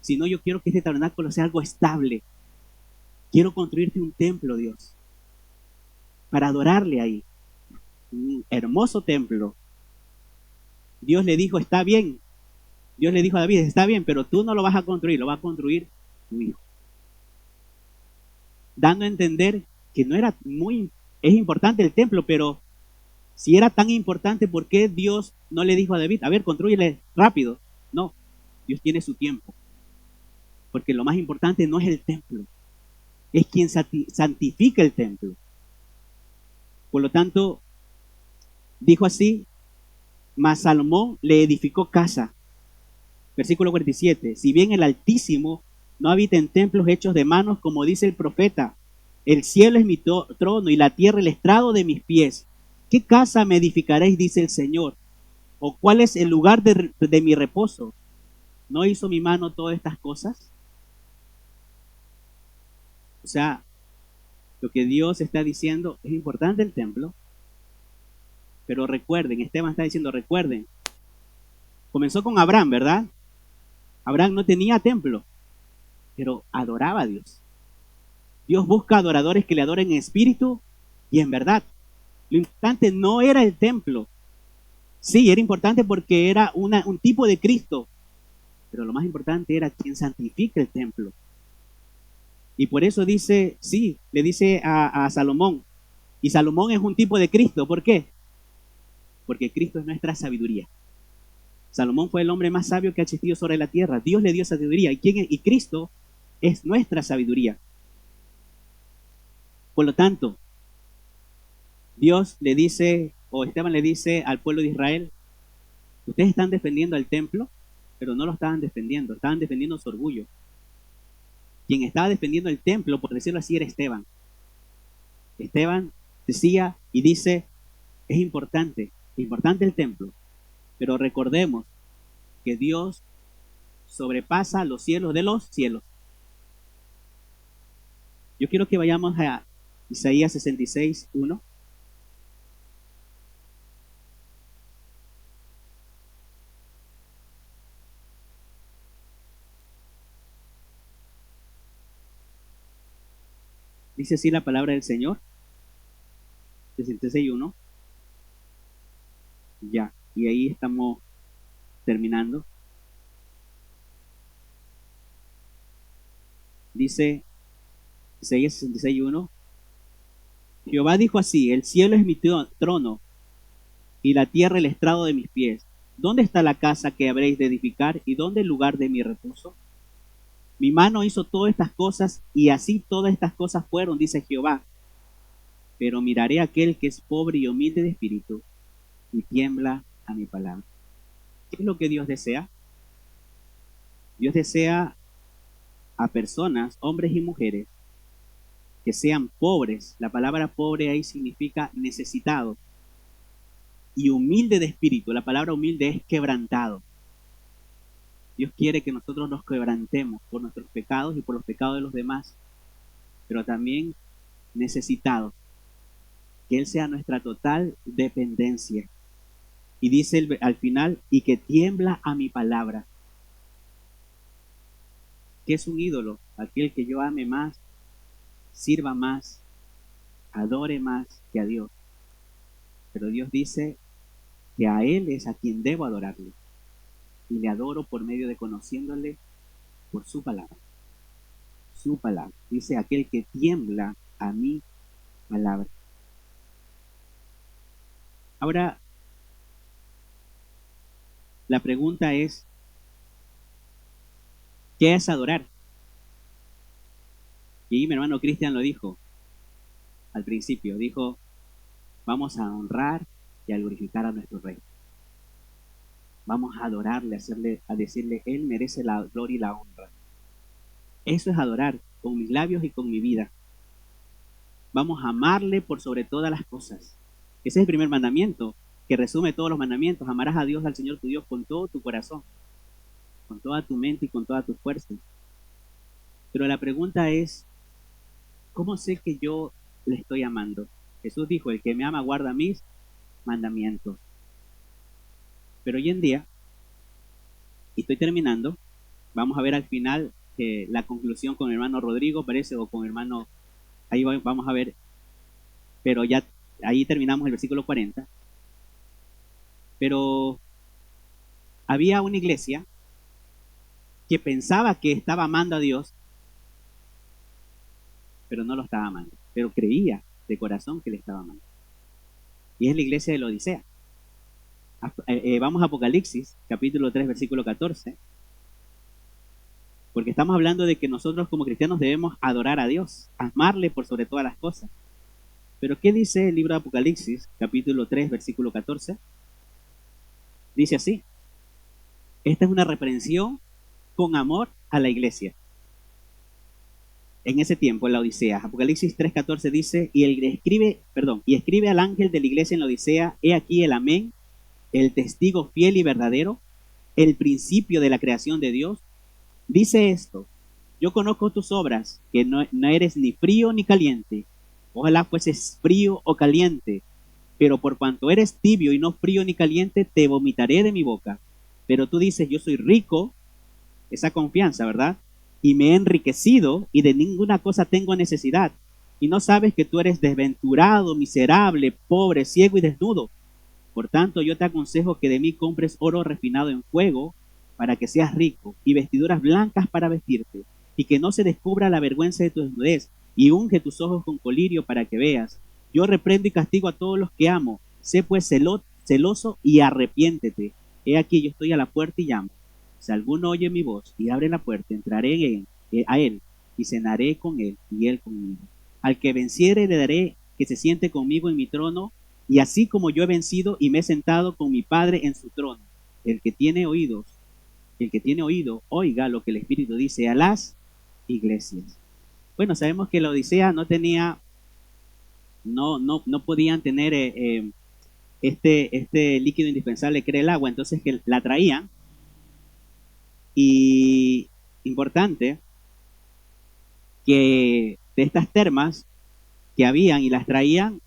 sino yo quiero que este tabernáculo sea algo estable. Quiero construirte un templo, Dios, para adorarle ahí. Un hermoso templo. Dios le dijo, está bien. Dios le dijo a David, está bien, pero tú no lo vas a construir, lo va a construir tu hijo. Dando a entender que no era es importante el templo, pero si era tan importante, ¿por qué Dios no le dijo a David, a ver, construyele rápido? No, Dios tiene su tiempo. Porque lo más importante no es el templo, es quien santifica el templo. Por lo tanto, dijo así, mas Salomón le edificó casa. Versículo 47, si bien el Altísimo no habita en templos hechos de manos, como dice el profeta, el cielo es mi trono y la tierra el estrado de mis pies. ¿Qué casa me edificaréis, dice el Señor? ¿O cuál es el lugar de mi reposo? ¿No hizo mi mano todas estas cosas? O sea, lo que Dios está diciendo, es importante el templo, pero recuerden, Esteban está diciendo, recuerden, comenzó con Abraham, ¿verdad? Abraham no tenía templo, pero adoraba a Dios. Dios busca adoradores que le adoren en espíritu y en verdad. Lo importante no era el templo. Sí, era importante porque era un tipo de Cristo, pero lo más importante era quien santifica el templo. Y por eso dice, sí, le dice a Salomón, y Salomón es un tipo de Cristo. ¿Por qué? Porque Cristo es nuestra sabiduría. Salomón fue el hombre más sabio que ha existido sobre la tierra. Dios le dio sabiduría. Y Cristo es nuestra sabiduría. Por lo tanto, Dios le dice, o Esteban le dice al pueblo de Israel, ustedes están defendiendo el templo, pero no lo estaban defendiendo su orgullo. Quien estaba defendiendo el templo, por decirlo así, era Esteban. Esteban decía y dice, es importante el templo, pero recordemos que Dios sobrepasa los cielos de los cielos. Yo quiero que vayamos a Isaías 66, 1. Dice así la palabra del Señor. 66, 1. Ya, y ahí estamos terminando. Dice Isaías 66, 1. Jehová dijo así, el cielo es mi trono y la tierra el estrado de mis pies. ¿Dónde está la casa que habréis de edificar y dónde el lugar de mi reposo? Mi mano hizo todas estas cosas y así todas estas cosas fueron, dice Jehová. Pero miraré a aquel que es pobre y humilde de espíritu y tiembla a mi palabra. ¿Qué es lo que Dios desea? Dios desea a personas, hombres y mujeres, que sean pobres. La palabra pobre ahí significa necesitado. Y humilde de espíritu. La palabra humilde es quebrantado. Dios quiere que nosotros nos quebrantemos por nuestros pecados y por los pecados de los demás, pero también necesitados. Que Él sea nuestra total dependencia. Y dice al final, y que tiembla a mi palabra. ¿Qué es un ídolo? Aquel que yo ame más, sirva más, adore más que a Dios. Pero Dios dice que a Él es a quien debo adorarle. Y le adoro por medio de conociéndole por su palabra. Su palabra. Dice aquel que tiembla a mi palabra. Ahora, la pregunta es, ¿qué es adorar? Y mi hermano Cristian lo dijo al principio. Dijo, vamos a honrar y a glorificar a nuestro Rey. Vamos a adorarle, a decirle, Él merece la gloria y la honra. Eso es adorar con mis labios y con mi vida. Vamos a amarle por sobre todas las cosas. Ese es el primer mandamiento, que resume todos los mandamientos. Amarás a Dios, al Señor tu Dios, con todo tu corazón, con toda tu mente y con toda tu fuerza. Pero la pregunta es, ¿cómo sé que yo le estoy amando? Jesús dijo, el que me ama guarda mis mandamientos. Pero hoy en día, y estoy terminando, vamos a ver al final la conclusión con el hermano Rodrigo, parece, o con el hermano, ahí vamos a ver, pero ya ahí terminamos el versículo 40. Pero había una iglesia que pensaba que estaba amando a Dios, pero no lo estaba amando, pero creía de corazón que le estaba amando. Y es la iglesia de la Odisea. Vamos a Apocalipsis, capítulo 3, versículo 14, porque estamos hablando de que nosotros como cristianos debemos adorar a Dios, amarle por sobre todas las cosas. Pero ¿qué dice el libro de Apocalipsis, capítulo 3, versículo 14? Dice así, esta es una reprensión con amor a la iglesia. En ese tiempo, en la Odisea, Apocalipsis 3:14 dice, y escribe al ángel de la iglesia en la Odisea, he aquí el amén, el testigo fiel y verdadero, el principio de la creación de Dios. Dice esto, yo conozco tus obras, que no eres ni frío ni caliente. Ojalá fueses frío o caliente, pero por cuanto eres tibio y no frío ni caliente, te vomitaré de mi boca. Pero tú dices, yo soy rico, esa confianza, ¿verdad? Y me he enriquecido y de ninguna cosa tengo necesidad. Y no sabes que tú eres desventurado, miserable, pobre, ciego y desnudo. Por tanto, yo te aconsejo que de mí compres oro refinado en fuego para que seas rico y vestiduras blancas para vestirte y que no se descubra la vergüenza de tu desnudez y unge tus ojos con colirio para que veas. Yo reprendo y castigo a todos los que amo. Sé pues celoso y arrepiéntete. He aquí yo estoy a la puerta y llamo. Si alguno oye mi voz y abre la puerta, entraré a él y cenaré con él y él conmigo. Al que venciere le daré que se siente conmigo en mi trono, y así como yo he vencido y me he sentado con mi Padre en su trono. El que tiene oído, oiga lo que el Espíritu dice a las iglesias. Bueno, sabemos que la Odisea no podían tener este líquido indispensable que era el agua, entonces que la traían. Y importante que de estas termas que habían y las traían,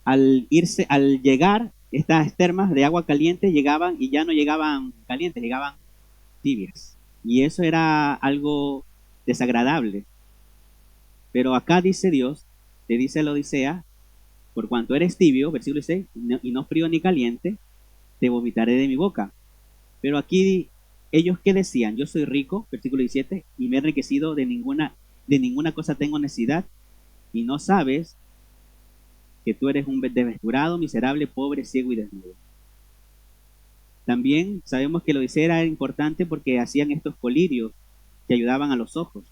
al llegar estas termas de agua caliente llegaban y ya no llegaban calientes, llegaban tibias. Y eso era algo desagradable. Pero acá dice Dios, te dice la Odisea, por cuanto eres tibio, versículo 6, y no frío ni caliente, te vomitaré de mi boca. Pero aquí ellos que decían, yo soy rico, versículo 17, y me he enriquecido, de ninguna cosa tengo necesidad, y no sabes que tú eres un desventurado, miserable, pobre, ciego y desnudo. También sabemos que la Odisea era importante porque hacían estos colirios que ayudaban a los ojos.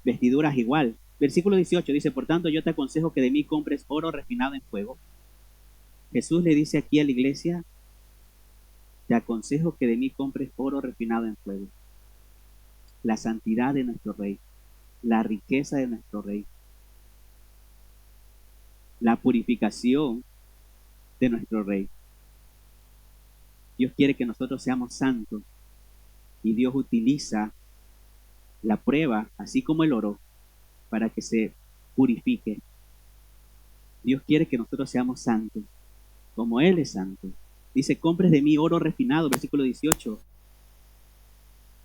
Vestiduras igual. Versículo 18 dice, por tanto yo te aconsejo que de mí compres oro refinado en fuego. Jesús le dice aquí a la iglesia, te aconsejo que de mí compres oro refinado en fuego. La santidad de nuestro Rey, la riqueza de nuestro Rey, la purificación de nuestro Rey. Dios quiere que nosotros seamos santos y Dios utiliza la prueba, así como el oro, para que se purifique. Dios quiere que nosotros seamos santos, como Él es santo. Dice, compres de mí oro refinado, versículo 18.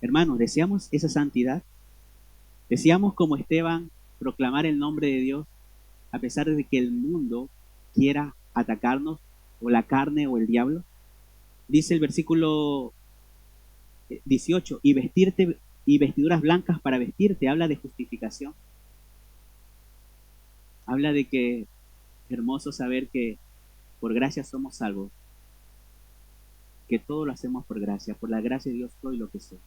Hermanos, ¿deseamos esa santidad? ¿Deseamos como Esteban proclamar el nombre de Dios a pesar de que el mundo quiera atacarnos, o la carne o el diablo. Dice el versículo 18, y vestirte y vestiduras blancas para vestirte, habla de justificación. Habla de que es hermoso saber que por gracia somos salvos, que todo lo hacemos por gracia, por la gracia de Dios soy lo que soy.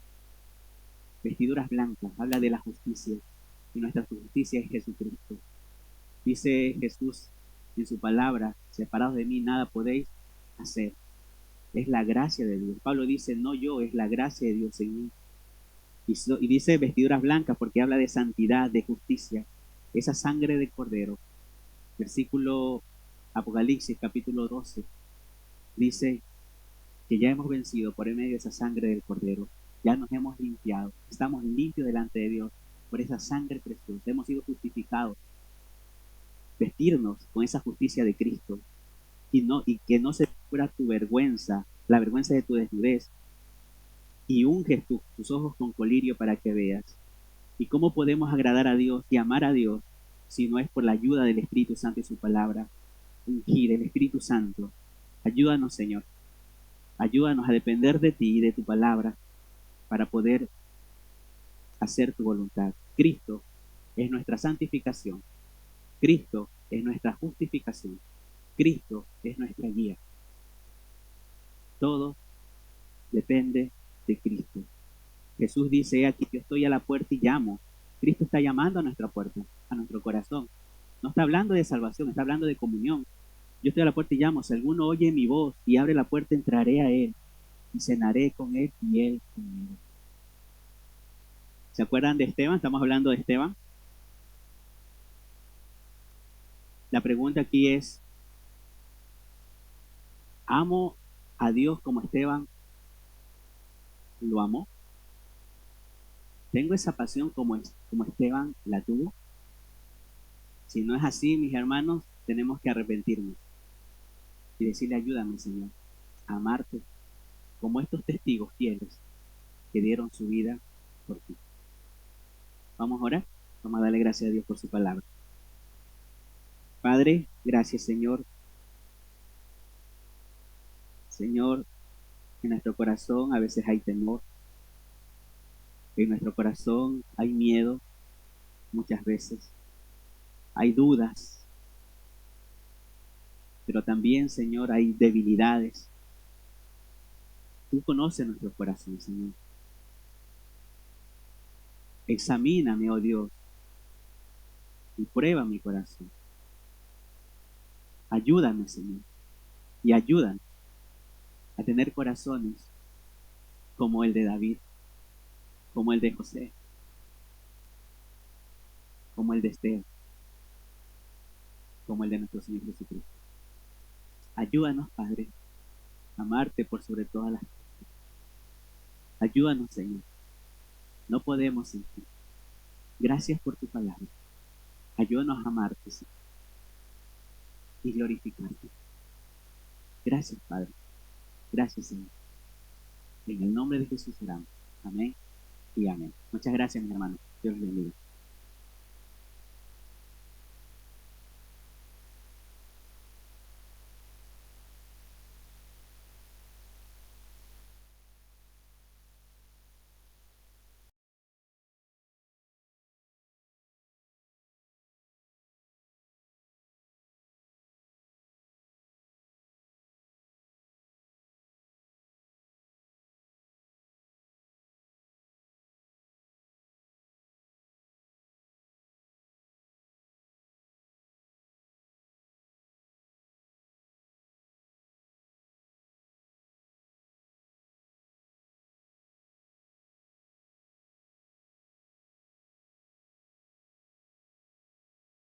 Vestiduras blancas, habla de la justicia, y nuestra justicia es Jesucristo. Dice Jesús en su palabra, separados de mí nada podéis hacer. Es la gracia de Dios. Pablo dice, no yo, es la gracia de Dios en mí. Y dice vestiduras blancas porque habla de santidad, de justicia, esa sangre de cordero. Versículo Apocalipsis capítulo 12 dice que ya hemos vencido por el medio de esa sangre del cordero. Ya nos hemos limpiado, estamos limpios delante de Dios por esa sangre preciosa. Hemos sido justificados. Vestirnos con esa justicia de Cristo y que no se cubra tu vergüenza, la vergüenza de tu desnudez, y unges tus ojos con colirio para que veas. ¿Y cómo podemos agradar a Dios y amar a Dios si no es por la ayuda del Espíritu Santo y su palabra? Ungir el Espíritu Santo. Ayúdanos, Señor. Ayúdanos a depender de ti y de tu palabra para poder hacer tu voluntad. Cristo es nuestra santificación. Cristo es nuestra justificación. Cristo es nuestra guía. Todo depende de Cristo. Jesús dice, aquí yo estoy a la puerta y llamo. Cristo está llamando a nuestra puerta, a nuestro corazón. No está hablando de salvación, está hablando de comunión. Yo estoy a la puerta y llamo. Si alguno oye mi voz y abre la puerta, entraré a él y cenaré con él y él conmigo. ¿Se acuerdan de Esteban? Estamos hablando de Esteban. La pregunta aquí es, ¿amo a Dios como Esteban lo amó? ¿Tengo esa pasión como Esteban la tuvo? Si no es así, mis hermanos, tenemos que arrepentirnos y decirle, ayúdame, Señor, a amarte como estos testigos fieles que dieron su vida por ti. Vamos a orar. Vamos a darle gracias a Dios por su palabra. Padre, gracias, Señor. Señor, en nuestro corazón a veces hay temor. En nuestro corazón hay miedo muchas veces. Hay dudas. Pero también, Señor, hay debilidades. Tú conoces nuestro corazón, Señor. Examíname, oh Dios, y prueba mi corazón. Ayúdame, Señor, y ayúdame a tener corazones como el de David, como el de José, como el de Esther, como el de nuestro Señor Jesucristo. Ayúdanos, Padre, a amarte por sobre todas las cosas. Ayúdanos, Señor. No podemos sin ti. Gracias por tu palabra. Ayúdanos a amarte, Señor, y glorificarte. Gracias, Padre. Gracias, Señor. En el nombre de Jesús oramos. Amén y amén. Muchas gracias, mis hermanos. Dios les bendiga.